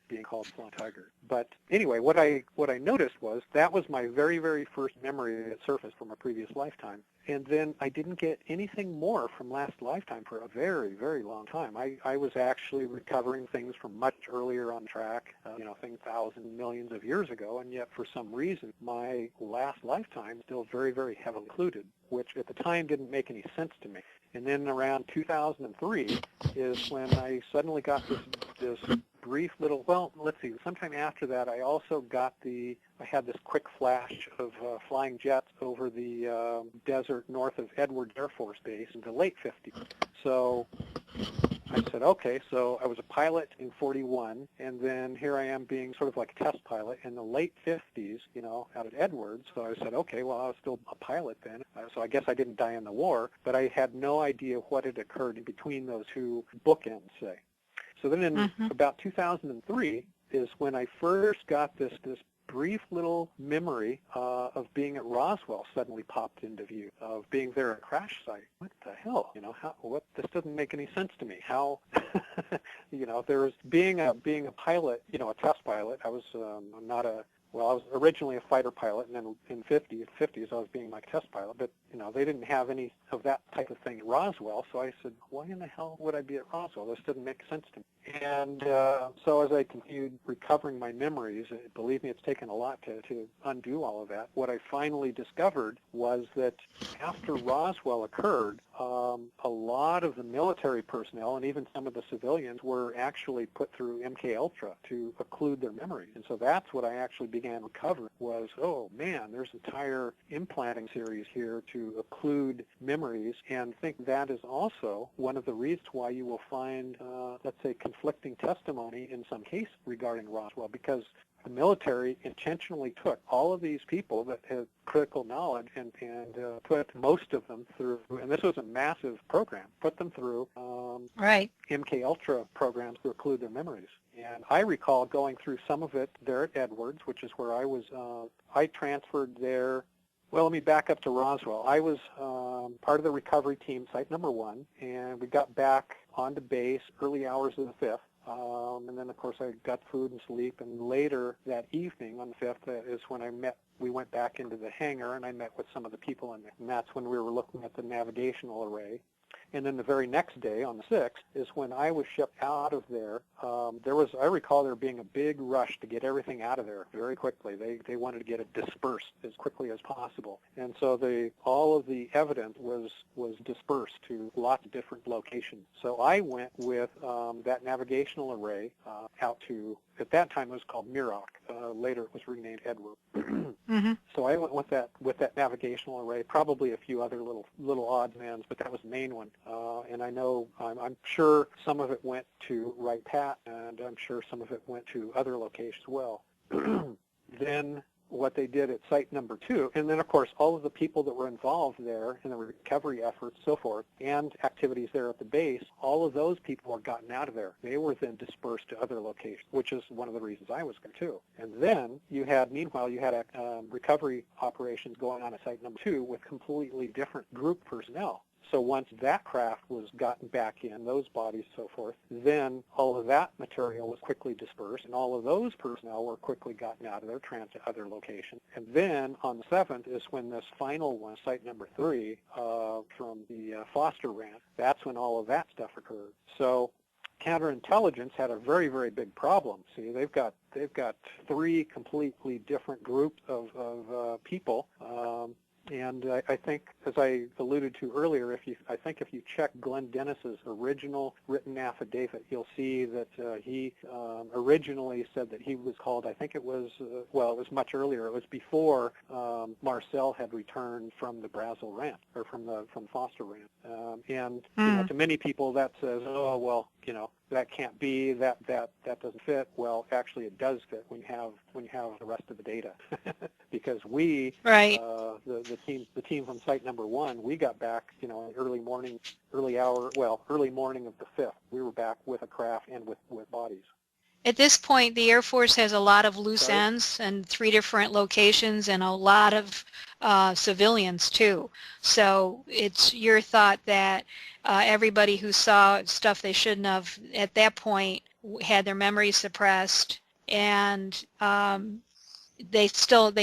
being called Flying Tigers. But anyway, what I noticed was that was my very, very first memory that surfaced from a previous lifetime. And then I didn't get anything more from last lifetime for a very, very long time. I was actually recovering things from much earlier on track, things thousands, millions of years ago, and yet for some reason my last lifetime is still very, very heavily included, which at the time didn't make any sense to me. And then around 2003 is when I suddenly got this brief little, sometime after that I also I had this quick flash of flying jets over the desert north of Edwards Air Force Base in the late 50s. So I said, okay, so I was a pilot in '41, and then here I am being sort of like a test pilot in the late 50s, out at Edwards. So I said, okay, well, I was still a pilot then. So I guess I didn't die in the war, but I had no idea what had occurred in between those two bookends, say. So then in about 2003 is when I first got this brief little memory of being at Roswell suddenly popped into view, of being there at a crash site. What the hell? This doesn't make any sense to me. How, there's being a pilot, a test pilot. I was I was originally a fighter pilot, and then in the 50s I was being my test pilot, but they didn't have any of that type of thing at Roswell, so I said, why in the hell would I be at Roswell? This didn't make sense to me. And so as I continued recovering my memories, believe me, it's taken a lot to undo all of that. What I finally discovered was that after Roswell occurred, a lot of the military personnel and even some of the civilians were actually put through MK-Ultra to occlude their memories. And so that's what I actually began recovering was, oh man, there's an entire implanting series here to occlude memories, and I think that is also one of the reasons why you will find, let's say, conflicting testimony in some cases regarding Roswell, because the military intentionally took all of these people that had critical knowledge and put most of them through, and this was a massive program, put them through MK-Ultra programs to occlude their memories. And I recall going through some of it there at Edwards, which is where I was, I transferred there. Well, let me back up to Roswell. I was part of the recovery team, Site Number 1, and we got back onto base early hours of the 5th And then, of course, I got food and sleep. And later that evening, on the 5th, is when we went back into the hangar, and I met with some of the people in there. And that's when we were looking at the navigational array. And then the very next day, on the 6th, is when I was shipped out of there. I recall there being a big rush to get everything out of there very quickly. They wanted to get it dispersed as quickly as possible. And so all of the evidence was dispersed to lots of different locations. So I went with that navigational array out to, at that time it was called Miroc. Later it was renamed Edward. Mm-hmm. So I went with that navigational array, probably a few other little odds and ends, but that was the main one. And I know, I'm sure some of it went to Wright Pat, and I'm sure some of it went to other locations as well. Then what they did at site number 2, and then of course all of the people that were involved there in the recovery efforts, so forth, and activities there at the base, all of those people were gotten out of there. They were then dispersed to other locations, which is one of the reasons I was going too. And then meanwhile you had recovery operations going on at site number 2 with completely different group personnel. So once that craft was gotten back in, those bodies, so forth, then all of that material was quickly dispersed, and all of those personnel were quickly gotten out of there, transferred to other locations. And then on the 7th is when this final one, site number 3, from the Foster Ranch, that's when all of that stuff occurred. So counterintelligence had a very, very big problem. See, they've got 3 completely different groups of people. And I think, as I alluded to earlier, if you check Glenn Dennis's original written affidavit, you'll see that he originally said that he was called, I think it was, it was much earlier. It was before Marcel had returned from the Brazil Ranch, or from Foster Ranch. And you know, to many people that says, oh, well, you know, that can't be, that doesn't fit. Well, actually it does fit when you have the rest of the data. Because we, right. The team from site number 1, we got back, you know, early morning of the 5th. We were back with a craft and with bodies. At this point, the Air Force has a lot of loose ends and 3 different locations and a lot of civilians too. So it's your thought that everybody who saw stuff they shouldn't have at that point had their memories suppressed, and they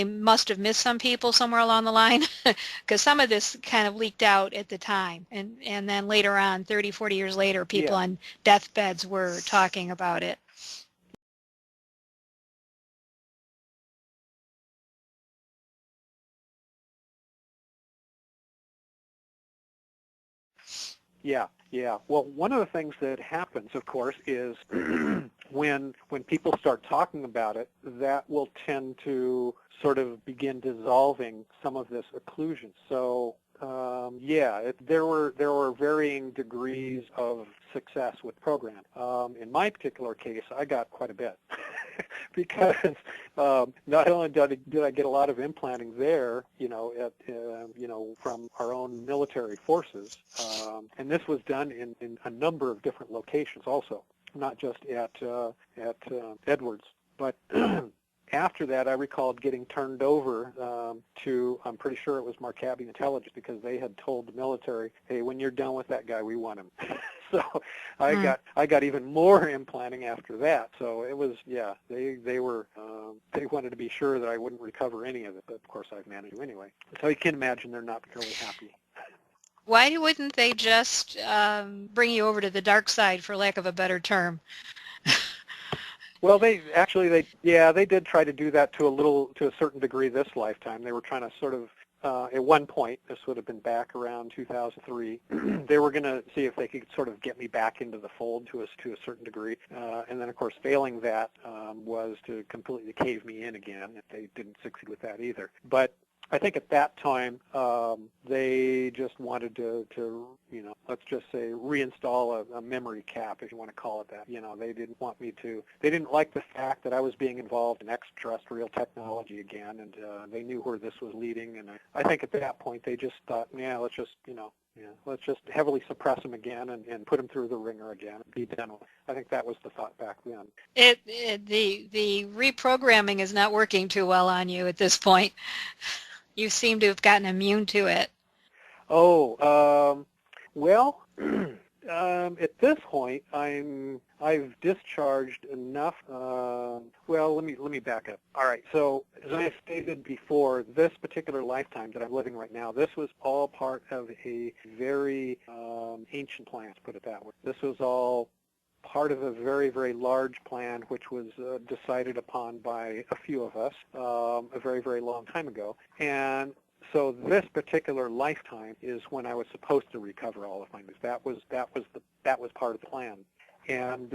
must have missed some people somewhere along the line, because some of this kind of leaked out at the time, and then later on, 30, 40 years later, people on deathbeds were talking about it. Yeah. Well, one of the things that happens, of course, is when people start talking about it, that will tend to sort of begin dissolving some of this occlusion. So there were varying degrees of success with the program. In my particular case, I got quite a bit because not only did I get a lot of implanting there, you know, from our own military forces, and this was done in a number of different locations also, not just at Edwards, but after that, I recalled getting turned over to, I'm pretty sure it was Marcabi Intelligence, because they had told the military, hey, when you're done with that guy, we want him. So I got even more implanting after that. So it was, they wanted to be sure that I wouldn't recover any of it, but of course I've managed to anyway. So you can imagine they're not particularly happy. Why wouldn't they just bring you over to the dark side, for lack of a better term? Well, they did try to do that to a certain degree this lifetime. They were trying to sort of, at one point, this would have been back around 2003, they were going to see if they could sort of get me back into the fold to a certain degree. And then, of course, failing that was to completely cave me in again. They didn't succeed with that either. But I think at that time, they just wanted to, you know, let's just say reinstall a memory cap, if you want to call it that. You know, they didn't like the fact that I was being involved in extraterrestrial technology again, and they knew where this was leading. And I think at that point, they just thought, let's just heavily suppress them again and put them through the ringer again and be done with it. I think that was the thought back then. The reprogramming is not working too well on you at this point. You seem to have gotten immune to it. Oh, well, At this point, I've discharged enough. Well, let me back up. All right. So as I stated before, this particular lifetime that I'm living right now, this was all part of a very ancient plan. Let's put it that way. This was all part of a very, very large plan, which was decided upon by a few of us a very, very long time ago. And so this particular lifetime is when I was supposed to recover all of my moves. That was part of the plan. And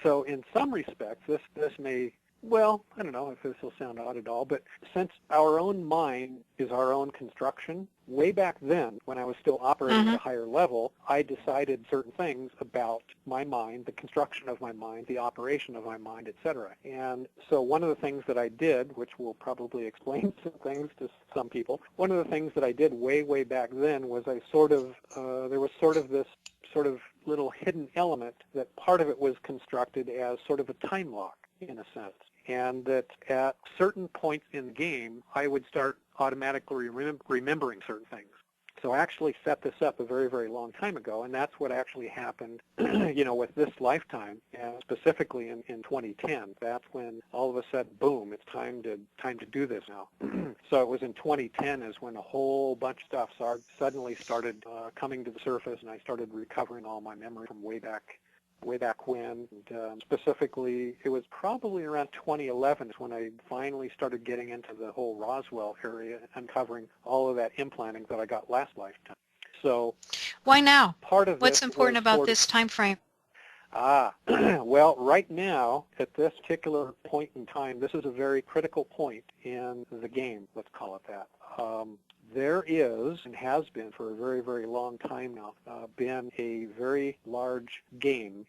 so in some respects, this may, well, I don't know if this will sound odd at all, but since our own mind is our own construction, way back then, when I was still operating at a higher level, I decided certain things about my mind, the construction of my mind, the operation of my mind, etc. And so one of the things that I did, which will probably explain some things to some people, one of the things that I did way, way back then was I sort of, there was sort of this sort of little hidden element that part of it was constructed as sort of a time lock, in a sense. And that at certain points in the game, I would start automatically remembering certain things. So I actually set this up a very, very long time ago, and that's what actually happened, with this lifetime, and specifically in 2010. That's when all of a sudden, boom, it's time to do this now. So it was in 2010 is when a whole bunch of stuff suddenly started coming to the surface, and I started recovering all my memory from way back when. And specifically, it was probably around 2011 when I finally started getting into the whole Roswell area, uncovering all of that implanting that I got last lifetime. So why now? Part of What's important about this time frame? Well, right now, at this particular point in time, this is a very critical point in the game, let's call it that. There is, and has been for a very, very long time now, been a very large game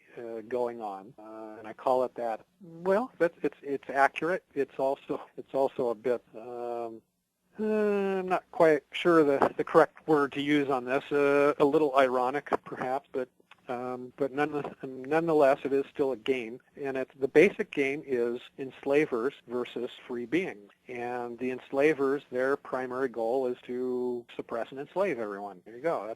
going on, and I call it that. Well, it's accurate. It's also a bit. I'm not quite sure the correct word to use on this. A little ironic, perhaps, but nonetheless, it is still a game, and the basic game is enslavers versus free beings. And the enslavers, their primary goal is to suppress and enslave everyone. There you go.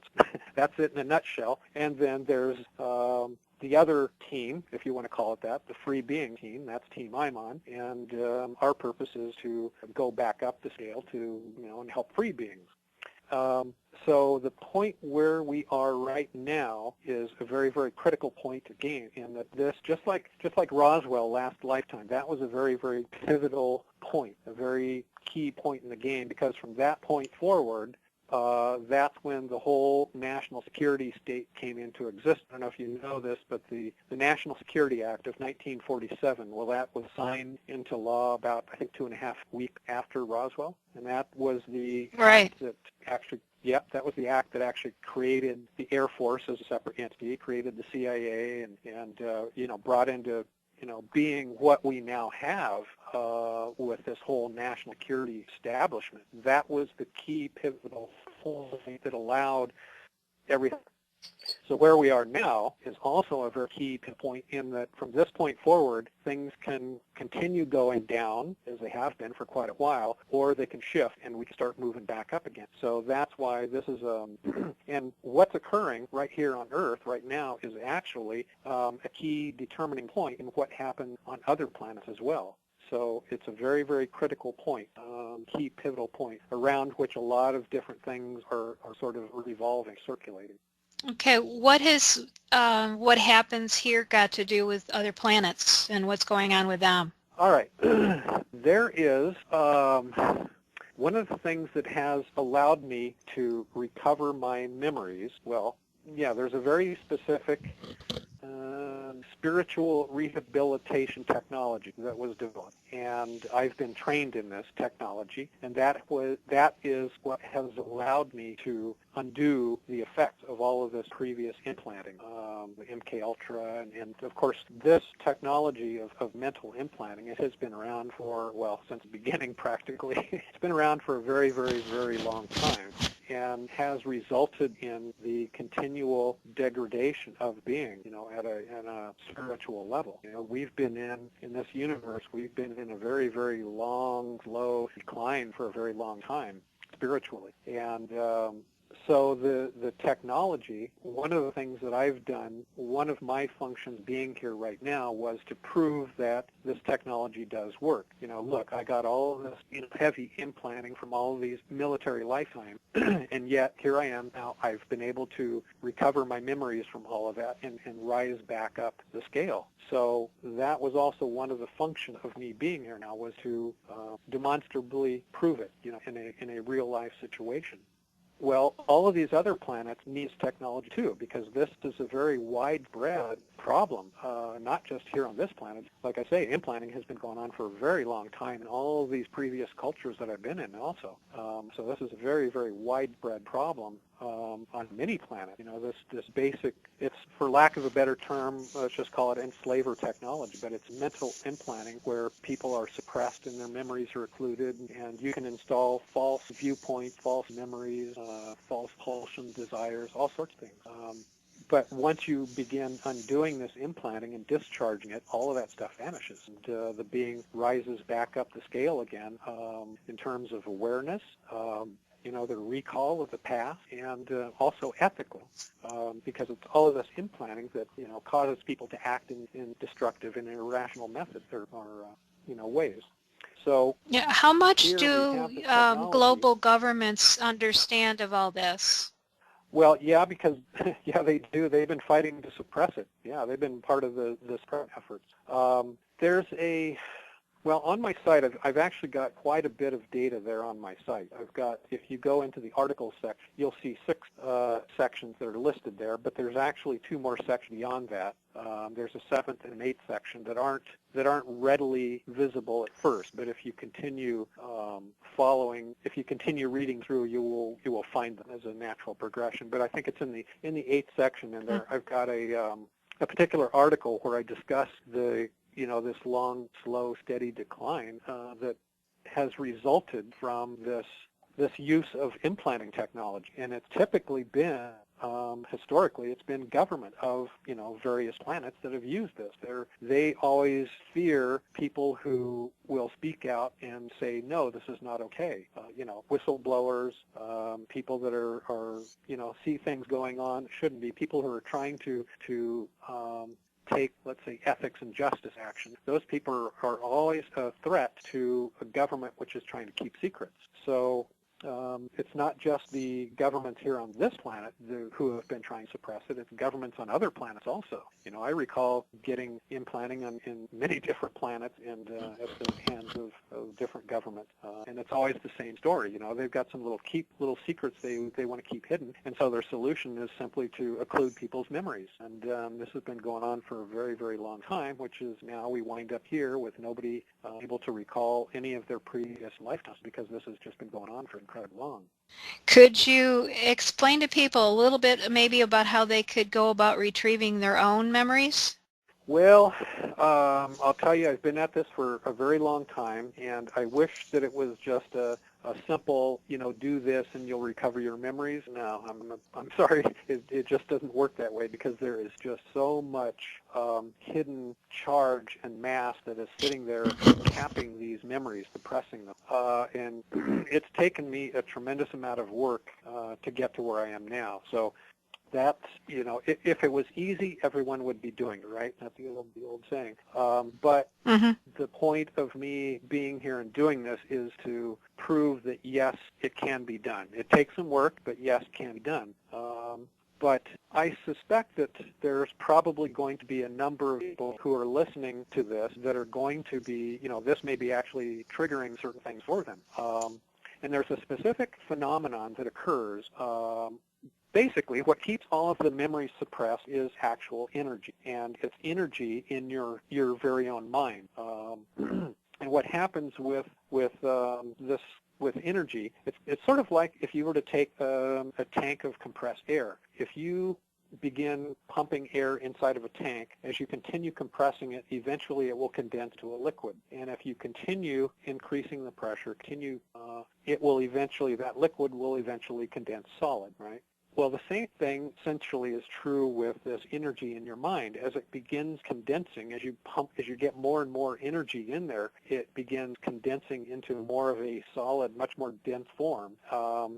That's it in a nutshell. And then there's the other team, if you want to call it that, the free being team. That's team I'm on, and our purpose is to go back up the scale to and help free beings. So the point where we are right now is a very, very critical point to game, in that this, just like Roswell last lifetime, that was a very, very pivotal point, a very key point in the game, because from that point forward, that's when the whole national security state came into existence. I don't know if you know this, but the National Security Act of 1947, well, that was signed into law about, I think, 2.5 weeks after Roswell, and that was the act that actually, that was the act that actually created the Air Force as a separate entity, created the CIA, and brought into being what we now have with this whole national security establishment. That was the key pivotal point that allowed everything. So where we are now is also a very key point, in that from this point forward, things can continue going down, as they have been for quite a while, or they can shift and we can start moving back up again. So that's why this is, and what's occurring right here on Earth right now is actually a key determining point in what happened on other planets as well. So it's a very, very critical point, key pivotal point, around which a lot of different things are sort of revolving, circulating. Okay, what happens here got to do with other planets and what's going on with them? All right. There is one of the things that has allowed me to recover my memories. Well, yeah, there's a very specific spiritual rehabilitation technology that was developed, and I've been trained in this technology, and that is what has allowed me to undo the effects of all of this previous implanting, the MK Ultra, and of course this technology of mental implanting. It has been around for, well, since the beginning practically. It's been around for a very, very, very long time, and has resulted in the continual degradation of being, at a spiritual level. We've been in this universe, we've been in a very, very long, slow decline for a very long time, spiritually. And So the technology, one of the things that I've done, one of my functions being here right now was to prove that this technology does work. You know, look, I got all of this heavy implanting from all of these military lifetimes, and yet here I am now. I've been able to recover my memories from all of that and rise back up the scale. So that was also one of the functions of me being here now, was to demonstrably prove it, you know, in a real life situation. Well, all of these other planets needs technology too, because this is a very widespread problem, not just here on this planet. Like I say, implanting has been going on for a very long time in all of these previous cultures that I've been in also. So this is a very, very widespread problem on many planets. You know, this basic, it's, for lack of a better term, let's just call it enslaver technology, but it's mental implanting where people are suppressed and their memories are occluded, and you can install false viewpoints, false memories, false pulsions, desires, all sorts of things. But once you begin undoing this implanting and discharging it, all of that stuff vanishes, and the being rises back up the scale again in terms of awareness, you know, the recall of the past, and also ethical, because it's all of this implanting that, you know, causes people to act in destructive and irrational methods or you know, ways. So yeah, how much do global technology. governments understand of all this? Well, yeah, because yeah, they do. They've been fighting to suppress it. Yeah, they've been part of the suppress efforts. There's a, well, on my site, I've actually got quite a bit of data there on my site. I've got, if you go into the articles section, you'll see 6 sections that are listed there, but there's actually 2 more sections beyond that. There's a 7th and an 8th section that aren't readily visible at first, but if you continue if you continue reading through, you will find them as a natural progression. But I think it's in the 8th section, and there I've got a particular article where I discuss the, you know, this long, slow, steady decline that has resulted from this use of implanting technology, and it's typically been historically, it's been government of, you know, various planets that have used this. They always fear people who will speak out and say, no, this is not okay. You know, whistleblowers, people that are, you know, see things going on, shouldn't be, people who are trying to take, let's say, ethics and justice action. Those people are always a threat to a government which is trying to keep secrets. So it's not just the governments here on this planet who have been trying to suppress it, it's governments on other planets also. You know, I recall getting implanting in many different planets and at the hands of different governments. And it's always the same story. You know, they've got some little secrets they want to keep hidden, and so their solution is simply to occlude people's memories. And this has been going on for a very, very long time, which is now we wind up here with nobody able to recall any of their previous lifetimes, because this has just been going on for incredibly long. Could you explain to people a little bit maybe about how they could go about retrieving their own memories? Well, I'll tell you, I've been at this for a very long time, and I wish that it was just a simple, you know, do this and you'll recover your memories. No, I'm sorry, it just doesn't work that way, because there is just so much hidden charge and mass that is sitting there capping these memories, suppressing them. And it's taken me a tremendous amount of work to get to where I am now. So that's, you know, if it was easy, everyone would be doing it, right? That's the old saying. But the point of me being here and doing this is to prove that, yes, it can be done. It takes some work, but yes, it can be done. But I suspect that there's probably going to be a number of people who are listening to this that are going to be, you know, this may be actually triggering certain things for them. And there's a specific phenomenon that occurs. Basically, what keeps all of the memories suppressed is actual energy, and it's energy in your very own mind. And what happens with energy, it's sort of like if you were to take a tank of compressed air. If you begin pumping air inside of a tank, as you continue compressing it, eventually it will condense to a liquid. And if you continue increasing the pressure, that liquid will eventually condense solid, right? Well, the same thing essentially is true with this energy in your mind. As it begins condensing, as you get more and more energy in there, it begins condensing into more of a solid, much more dense form,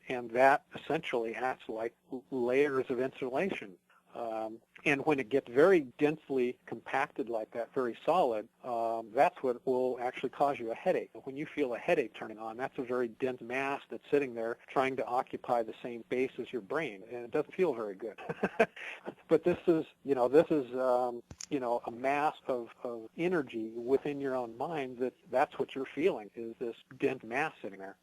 and that essentially acts like layers of insulation. And when it gets very densely compacted like that, very solid, that's what will actually cause you a headache. When you feel a headache turning on, that's a very dense mass that's sitting there trying to occupy the same space as your brain, and it doesn't feel very good. But this is a mass of energy within your own mind that's what you're feeling, is this dense mass sitting there.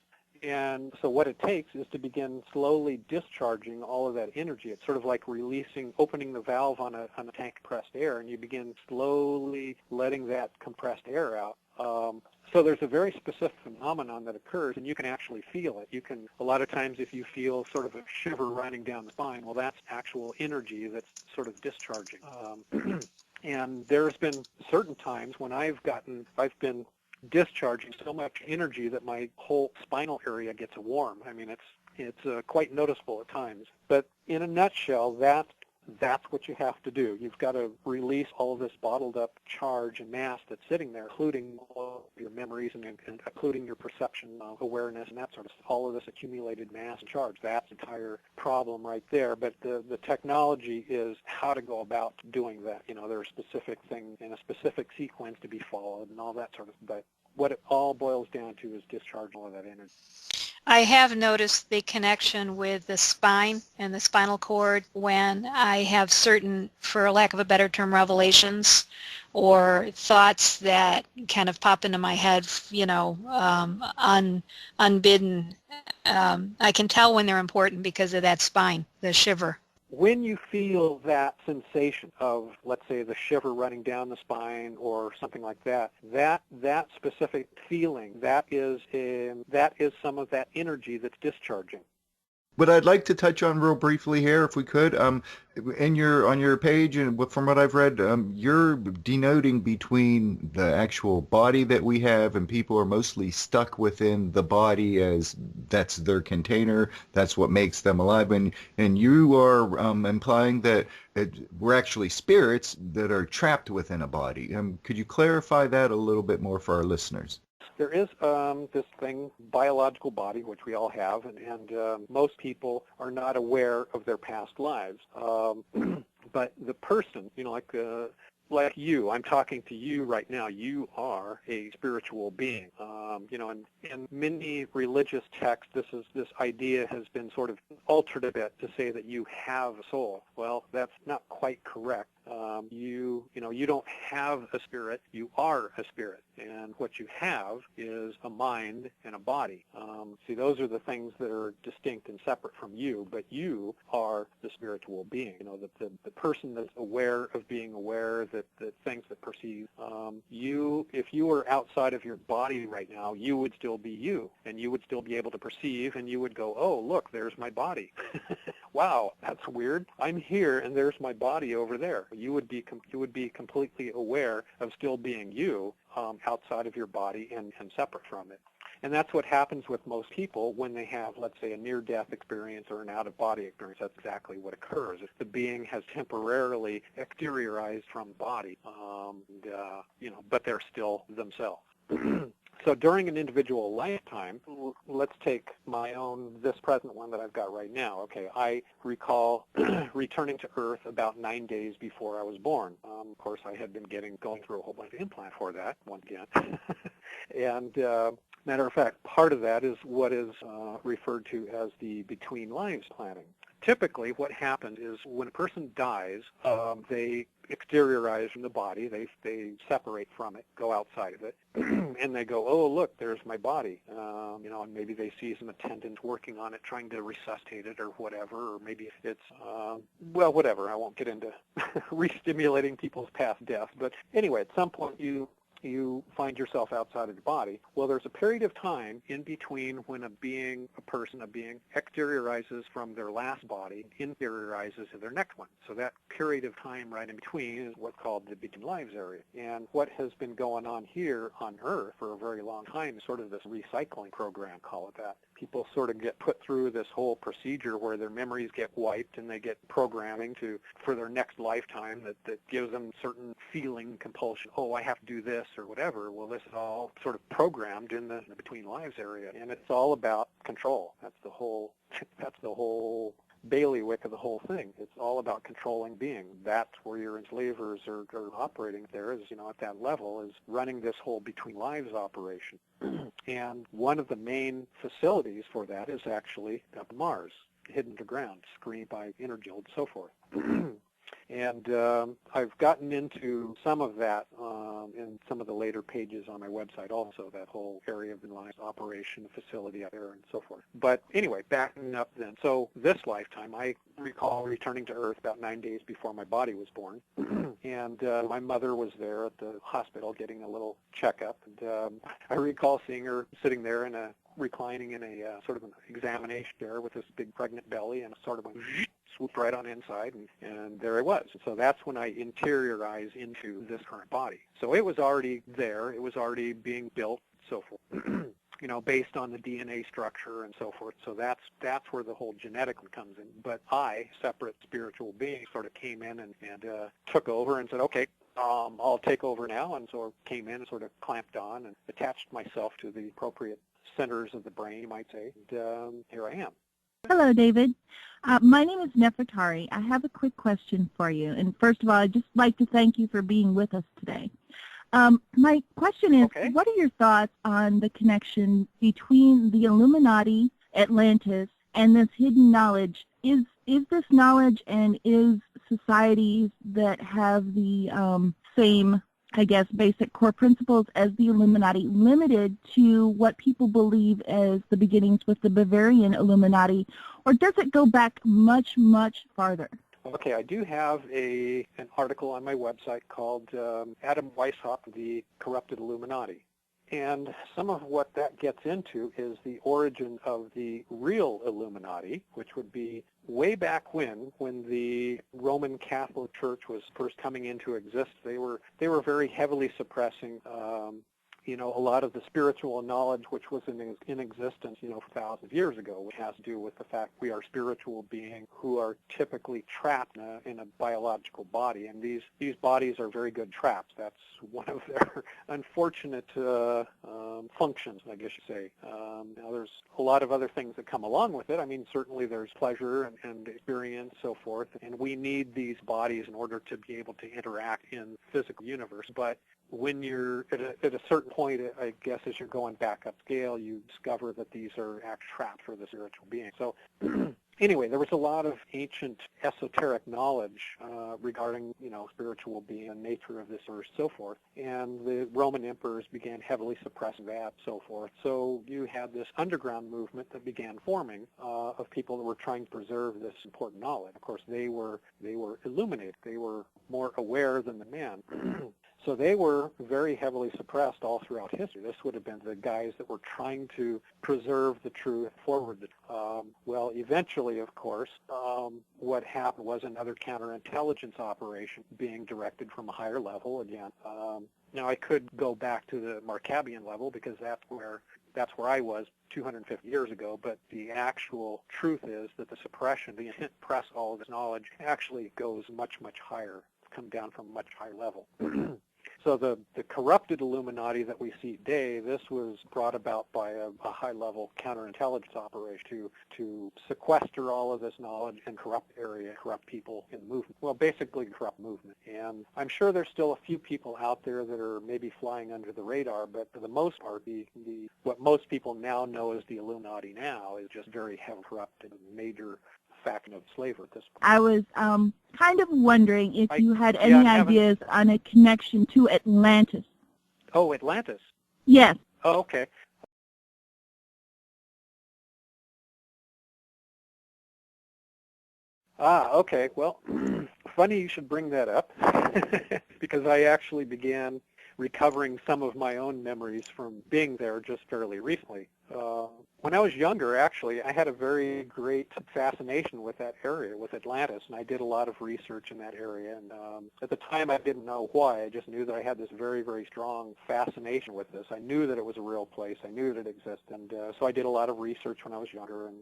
And so what it takes is to begin slowly discharging all of that energy. It's sort of like opening the valve on a tank of compressed air, and you begin slowly letting that compressed air out. So there's a very specific phenomenon that occurs, and you can actually feel it. A lot of times if you feel sort of a shiver running down the spine, well, that's actual energy that's sort of discharging. And there's been certain times when I've been discharging so much energy that my whole spinal area gets warm. I mean, it's quite noticeable at times. But in a nutshell, that's what you have to do. You've got to release all of this bottled up charge and mass that's sitting there, including all of your memories and including your perception, awareness, and that sort of stuff. All of this accumulated mass and charge. That's the entire problem right there. But the technology is how to go about doing that. There are specific things in a specific sequence to be followed and all that sort of. But what it all boils down to is discharging all of that energy. I have noticed the connection with the spine and the spinal cord when I have certain, for lack of a better term, revelations or thoughts that kind of pop into my head, unbidden. I can tell when they're important because of that spine, the shiver. When you feel that sensation of, let's say, the shiver running down the spine or something like that, that specific feeling, that is some of that energy that's discharging. What I'd like to touch on real briefly here, if we could, on your page, and from what I've read, you're denoting between the actual body that we have, and people are mostly stuck within the body as that's their container, that's what makes them alive, and you are implying that we're actually spirits that are trapped within a body. Could you clarify that a little bit more for our listeners? There is this thing, biological body, which we all have, and most people are not aware of their past lives. But the person, like you, I'm talking to you right now. You are a spiritual being. In many religious texts, this idea has been sort of altered a bit to say that you have a soul. Well, that's not quite correct. You don't have a spirit. You are a spirit, and what you have is a mind and a body. See, those are the things that are distinct and separate from you. But you are the spiritual being. The person that's aware of being aware, that things that perceive. If you were outside of your body right now, you would still be you, and you would still be able to perceive, and you would go, oh, look, there's my body. Wow, that's weird. I'm here, and there's my body over there. You would be completely aware of still being you outside of your body and separate from it. And that's what happens with most people when they have, let's say, a near-death experience or an out-of-body experience. That's exactly what occurs. The being has temporarily exteriorized from the body, but they're still themselves. So during an individual lifetime, let's take this present one that I've got right now. Okay, I recall returning to Earth about 9 days before I was born. Of course, I had been going through a whole bunch of implants for that, once again. And matter of fact, part of that is what is referred to as the between lives planning. Typically, what happens is when a person dies, they exteriorize from the body. They separate from it, go outside of it, and they go, oh, look, there's my body. And maybe they see some attendants working on it, trying to resuscitate it or whatever, or maybe it's, whatever. I won't get into re-stimulating people's past deaths. But anyway, at some point you find yourself outside of the body. Well, there's a period of time in between when a being exteriorizes from their last body, interiorizes to their next one. So that period of time right in between is what's called the between lives area. And what has been going on here on Earth for a very long time is sort of this recycling program, call it that. people sort of get put through this whole procedure where their memories get wiped and they get programming for their next lifetime that gives them certain feeling compulsion. Oh, I have to do this or whatever. Well, this is all sort of programmed in the between lives area, and it's all about control. That's the whole bailiwick of the whole thing. It's all about controlling being. That's where your enslavers are operating there, is, at that level, is running this whole between lives operation. And one of the main facilities for that is actually up Mars, hidden underground, screened by energy and so forth. And I've gotten into some of that in some of the later pages on my website also, that whole area of the line operation facility out there and so forth. But anyway, backing up then. So this lifetime, I recall returning to Earth about 9 days before my body was born. And my mother was there at the hospital getting a little checkup. And I recall seeing her sitting there reclining in a sort of an examination chair with this big pregnant belly, and sort of swooped right on inside, and there I was. So that's when I interiorized into this current body. So it was already there. It was already being built, so forth. Based on the DNA structure and so forth. So that's where the whole genetic comes in. But I, separate spiritual being, sort of came in and took over and said, okay, I'll take over now, and sort of came in and sort of clamped on and attached myself to the appropriate centers of the brain, you might say, and here I am. Hello, David. My name is Nefertari. I have a quick question for you. And first of all, I'd just like to thank you for being with us today. My question is, okay, what are your thoughts on the connection between the Illuminati, Atlantis, and this hidden knowledge? Is this knowledge, and is societies that have the same, I guess, basic core principles as the Illuminati limited to what people believe as the beginnings with the Bavarian Illuminati, or does it go back much, much farther? Okay, I do have an article on my website called Adam Weishaupt, The Corrupted Illuminati. And some of what that gets into is the origin of the real Illuminati, which would be way back when the Roman Catholic Church was first coming into existence. They were very heavily suppressing a lot of the spiritual knowledge which was in existence, thousands of years ago, which has to do with the fact we are spiritual beings who are typically trapped in a biological body, and these bodies are very good traps. That's one of their unfortunate functions, I guess you say. Now, there's a lot of other things that come along with it. I mean, certainly there's pleasure and experience, so forth, and we need these bodies in order to be able to interact in the physical universe. But when you're at a certain point, I guess, as you're going back up scale, you discover that these are actual traps for the spiritual being. So anyway, there was a lot of ancient esoteric knowledge regarding, spiritual being and nature of this earth, so forth. And the Roman emperors began heavily suppressing that, so forth. So you had this underground movement that began forming of people that were trying to preserve this important knowledge. Of course, they were illuminated. They were more aware than the men. So they were very heavily suppressed all throughout history. This would have been the guys that were trying to preserve the truth forward. Well, eventually, of course, what happened was another counterintelligence operation being directed from a higher level again. Now, I could go back to the Markabian level because that's where I was 250 years ago, but the actual truth is that the suppression, the intent to press all of this knowledge, actually goes much, much higher. It's come down from a much higher level. So the corrupted Illuminati that we see today, this was brought about by a high-level counterintelligence operation to sequester all of this knowledge and corrupt people in the movement. Well, basically corrupt movement. And I'm sure there's still a few people out there that are maybe flying under the radar, but for the most part, what most people now know as the Illuminati now is just very heavily corrupted, major faction of slavery at this point. I was kind of wondering if you had any ideas on a connection to Atlantis. Oh, Atlantis? Yes. Oh, okay. Okay. Well, funny you should bring that up because I actually began recovering some of my own memories from being there just fairly recently. When I was younger, actually, I had a very great fascination with that area, with Atlantis, and I did a lot of research in that area. And at the time, I didn't know why. I just knew that I had this very, very strong fascination with this. I knew that it was a real place. I knew that it existed. And so I did a lot of research when I was younger, and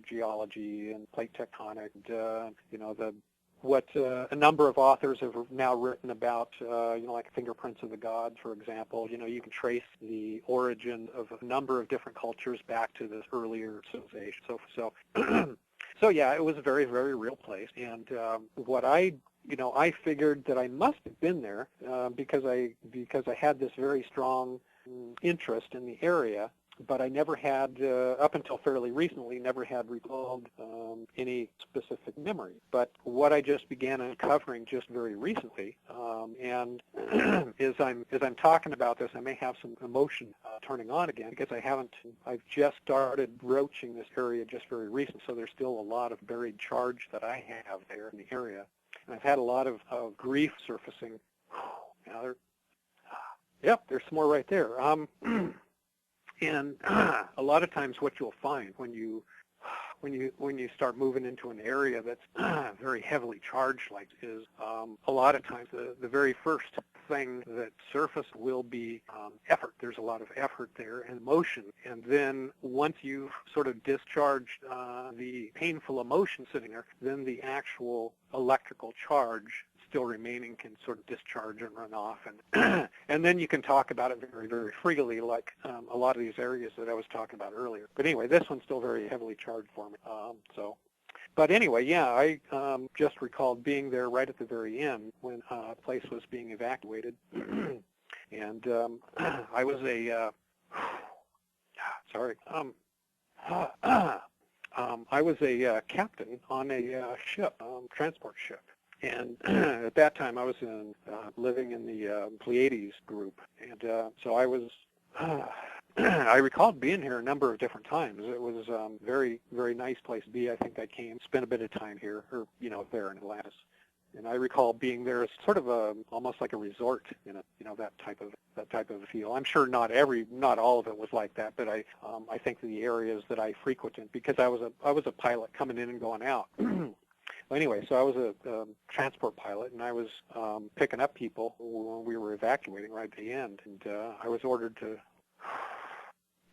geology and plate tectonic, what a number of authors have now written about, like Fingerprints of the Gods, for example. You can trace the origin of a number of different cultures back to this earlier civilization. So yeah, it was a very, very real place. And what I figured that I must have been there because I had this very strong interest in the area. But I never had, up until fairly recently, never had recalled any specific memory. But what I just began uncovering just very recently, and as I'm talking about this, I may have some emotion turning on again because I've just started broaching this area just very recently. So there's still a lot of buried charge that I have there in the area, and I've had a lot of grief surfacing. There's some more right there. And a lot of times what you'll find when you start moving into an area that's very heavily charged like is a lot of times the very first thing that surface will be effort. There's a lot of effort there and emotion. And then once you've sort of discharged the painful emotion sitting there, then the actual electrical charge still remaining can sort of discharge and run off, and then you can talk about it very, very freely, like a lot of these areas that I was talking about earlier. But anyway, this one's still very heavily charged for me. But anyway, yeah, I just recalled being there right at the very end when a place was being evacuated, and I was I was a captain on a ship, transport ship. And at that time, I was living in the Pleiades group, and so I was. I recalled being here a number of different times. It was a very, very nice place to be. I think I spent a bit of time here, or there in Atlantis, and I recall being there as sort of almost like a resort, that type of feel. I'm sure not all of it was like that, but I think the areas that I frequented, because I was a pilot coming in and going out. Anyway, so I was a transport pilot, and I was picking up people when we were evacuating right at the end, and I was ordered to...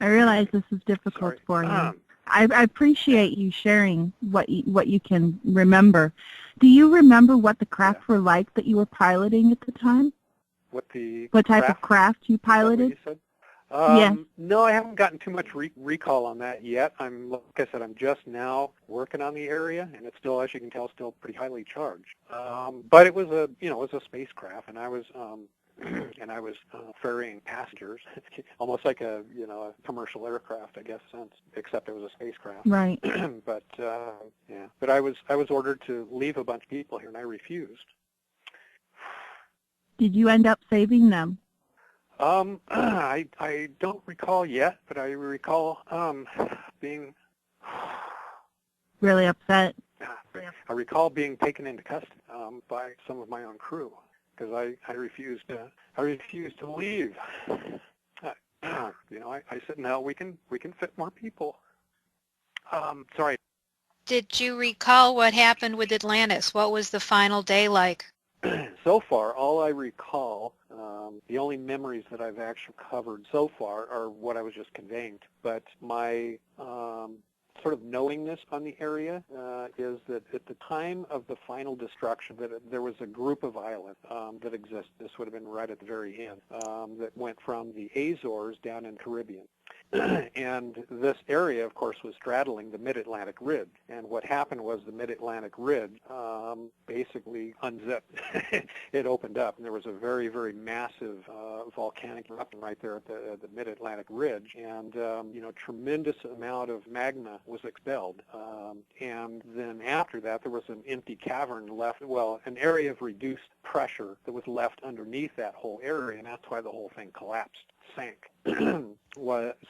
I realize this is difficult for you. I appreciate you sharing what you can remember. Do you remember what the craft were like that you were piloting at the time? What type of craft you piloted? Yes. No, I haven't gotten too much recall on that yet. Like I said, I'm just now working on the area, and it's still, as you can tell, still pretty highly charged. But it was a spacecraft, and I was ferrying passengers, almost like a commercial aircraft, I guess, except it was a spacecraft. Right. But but I was ordered to leave a bunch of people here, and I refused. Did you end up saving them? I don't recall yet, but I recall being really upset. I recall being taken into custody by some of my own crew because I refused to leave. I said no, we can fit more people. Sorry. Did you recall what happened with Atlantis? What was the final day like? So far, all I recall, the only memories that I've actually covered so far are what I was just conveying. But my sort of knowingness on the area is that at the time of the final destruction, that there was a group of islands that existed. This would have been right at the very end, that went from the Azores down in the Caribbean. And this area, of course, was straddling the Mid-Atlantic Ridge. And what happened was the Mid-Atlantic Ridge basically unzipped. It opened up, and there was a very, very massive volcanic eruption right there at the Mid-Atlantic Ridge. And, tremendous amount of magma was expelled. And then after that, there was an empty cavern left, an area of reduced pressure that was left underneath that whole area, and that's why the whole thing collapsed, sank.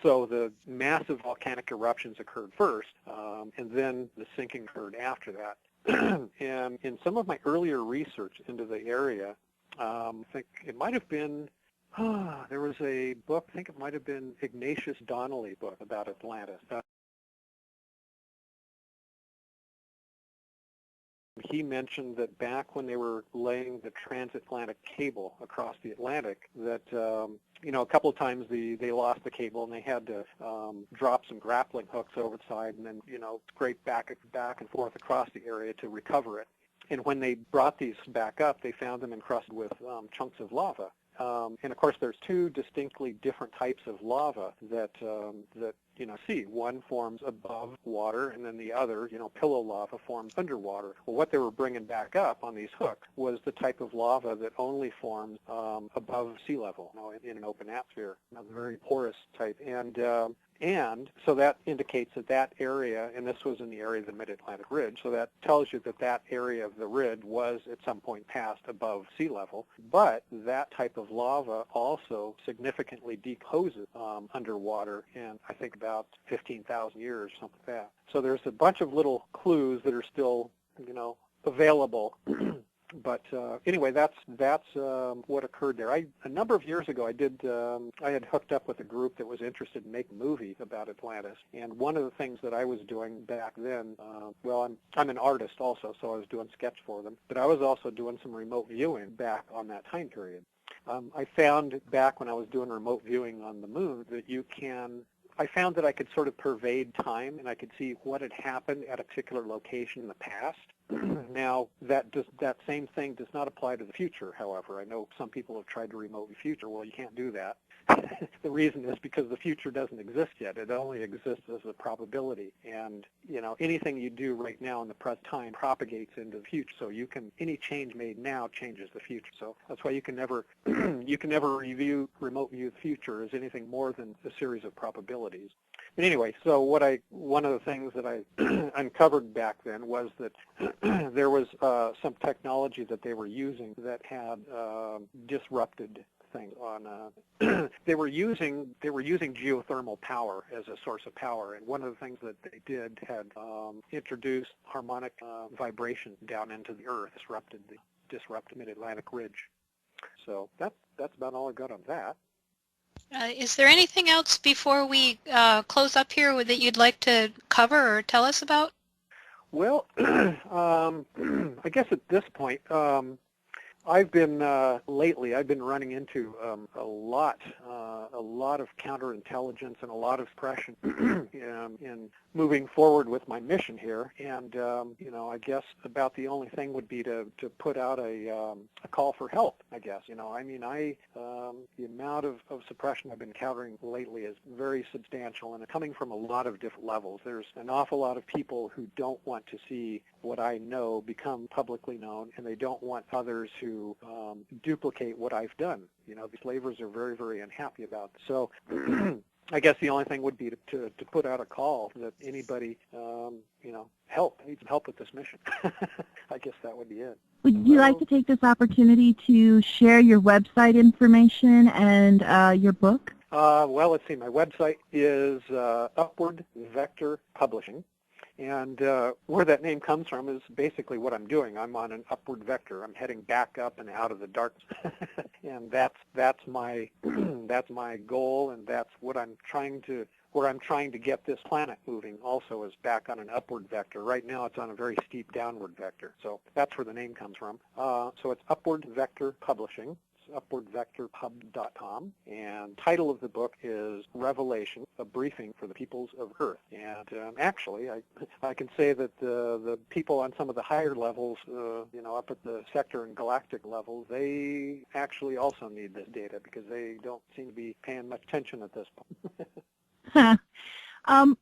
So the massive volcanic eruptions occurred first, and then the sinking occurred after that. And in some of my earlier research into the area, I think it might have been There was a book, I think it might have been Ignatius Donnelly book about Atlantis. He mentioned that back when they were laying the transatlantic cable across the Atlantic, that a couple of times they lost the cable and they had to drop some grappling hooks over the side and then scrape back and forth across the area to recover it. And when they brought these back up, they found them encrusted with chunks of lava. And of course, there's two distinctly different types of lava that see. One forms above water, and then the other, pillow lava, forms underwater. Well, what they were bringing back up on these hooks was the type of lava that only forms above sea level, in an open atmosphere, a very porous type. And so that indicates that area, and this was in the area of the Mid-Atlantic Ridge, so that tells you that area of the ridge was at some point passed above sea level. But that type of lava also significantly decomposes underwater in, I think, about 15,000 years, something like that. So there's a bunch of little clues that are still, available. But anyway, that's what occurred there. A number of years ago, I had hooked up with a group that was interested in making a movie about Atlantis. And one of the things that I was doing back then, I'm an artist also, so I was doing sketch for them. But I was also doing some remote viewing back on that time period. I found back when I was doing remote viewing on the moon that I found that I could sort of pervade time, and I could see what had happened at a particular location in the past. Now, that same thing does not apply to the future, however. I know some people have tried to remotely future. Well, you can't do that. The reason is because the future doesn't exist yet. It only exists as a probability. And, anything you do right now in the present time propagates into the future. So any change made now changes the future. So that's why you can never remote view the future as anything more than a series of probabilities. But anyway, so one of the things that I uncovered back then was that there was some technology that they were using that had disrupted things on. They were using geothermal power as a source of power, and one of the things that they did had introduced harmonic vibration down into the Earth, disrupted Mid-Atlantic Ridge. So that's about all I got on that. Is there anything else before we close up here that you'd like to cover or tell us about? Well, I guess at this point, I've been running into a lot of counterintelligence and a lot of suppression in moving forward with my mission here. And I guess about the only thing would be to put out a call for help. I guess the amount of suppression I've been encountering lately is very substantial, and it's coming from a lot of different levels. There's an awful lot of people who don't want to see what I know become publicly known, and they don't want others who duplicate what I've done. The enslavers are very, very unhappy about it. So I guess the only thing would be to put out a call that anybody, needs help with this mission. I guess that would be it. Would you like to take this opportunity to share your website information and your book? Well, let's see. My website is Upward Vector Publishing. And where that name comes from is basically what I'm doing. I'm on an upward vector. I'm heading back up and out of the darkness, and that's my goal, and that's what where I'm trying to get this planet moving. Also, is back on an upward vector. Right now, it's on a very steep downward vector. So that's where the name comes from. So it's Upward Vector Publishing. upwardvectorpub.com, and title of the book is Revelation, a Briefing for the Peoples of Earth. And actually, I can say that the people on some of the higher levels, up at the sector and galactic level, they actually also need this data because they don't seem to be paying much attention at this point.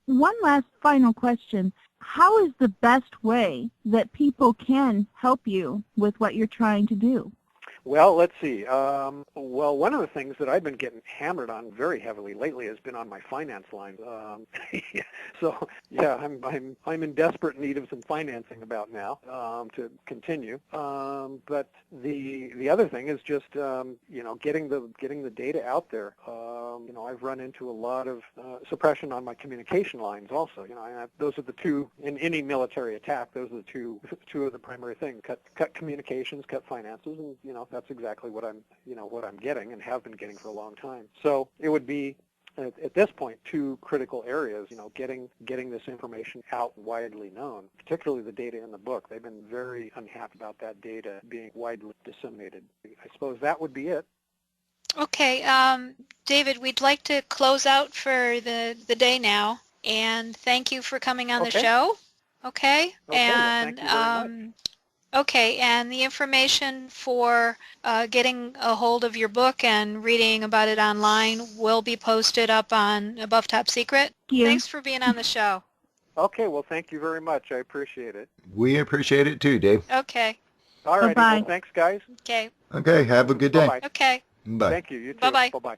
One last final question. How is the best way that people can help you with what you're trying to do? Well, let's see. One of the things that I've been getting hammered on very heavily lately has been on my finance line. So, yeah, I'm in desperate need of some financing about now to continue. But the other thing is just getting the data out there. I've run into a lot of suppression on my communication lines also. Those are the two in any military attack. Those are the two of the primary things: cut communications, cut finances, and that's exactly what I'm getting and have been getting for a long time. So it would be at this point two critical areas, getting this information out and widely known, particularly the data in the book. They've been very unhappy about that data being widely disseminated. I suppose that would be it. Okay, David, we'd like to close out for the day now, and thank you for coming on the show. Okay, and well, thank you very much. Okay, and the information for getting a hold of your book and reading about it online will be posted up on Above Top Secret. Thanks for being on the show. Okay, well, thank you very much. I appreciate it. We appreciate it too, Dave. Okay. All right. Well, thanks, guys. Okay. Okay, have a good day. Bye-bye. Okay. Bye. Thank you. You too. Bye-bye. Bye-bye.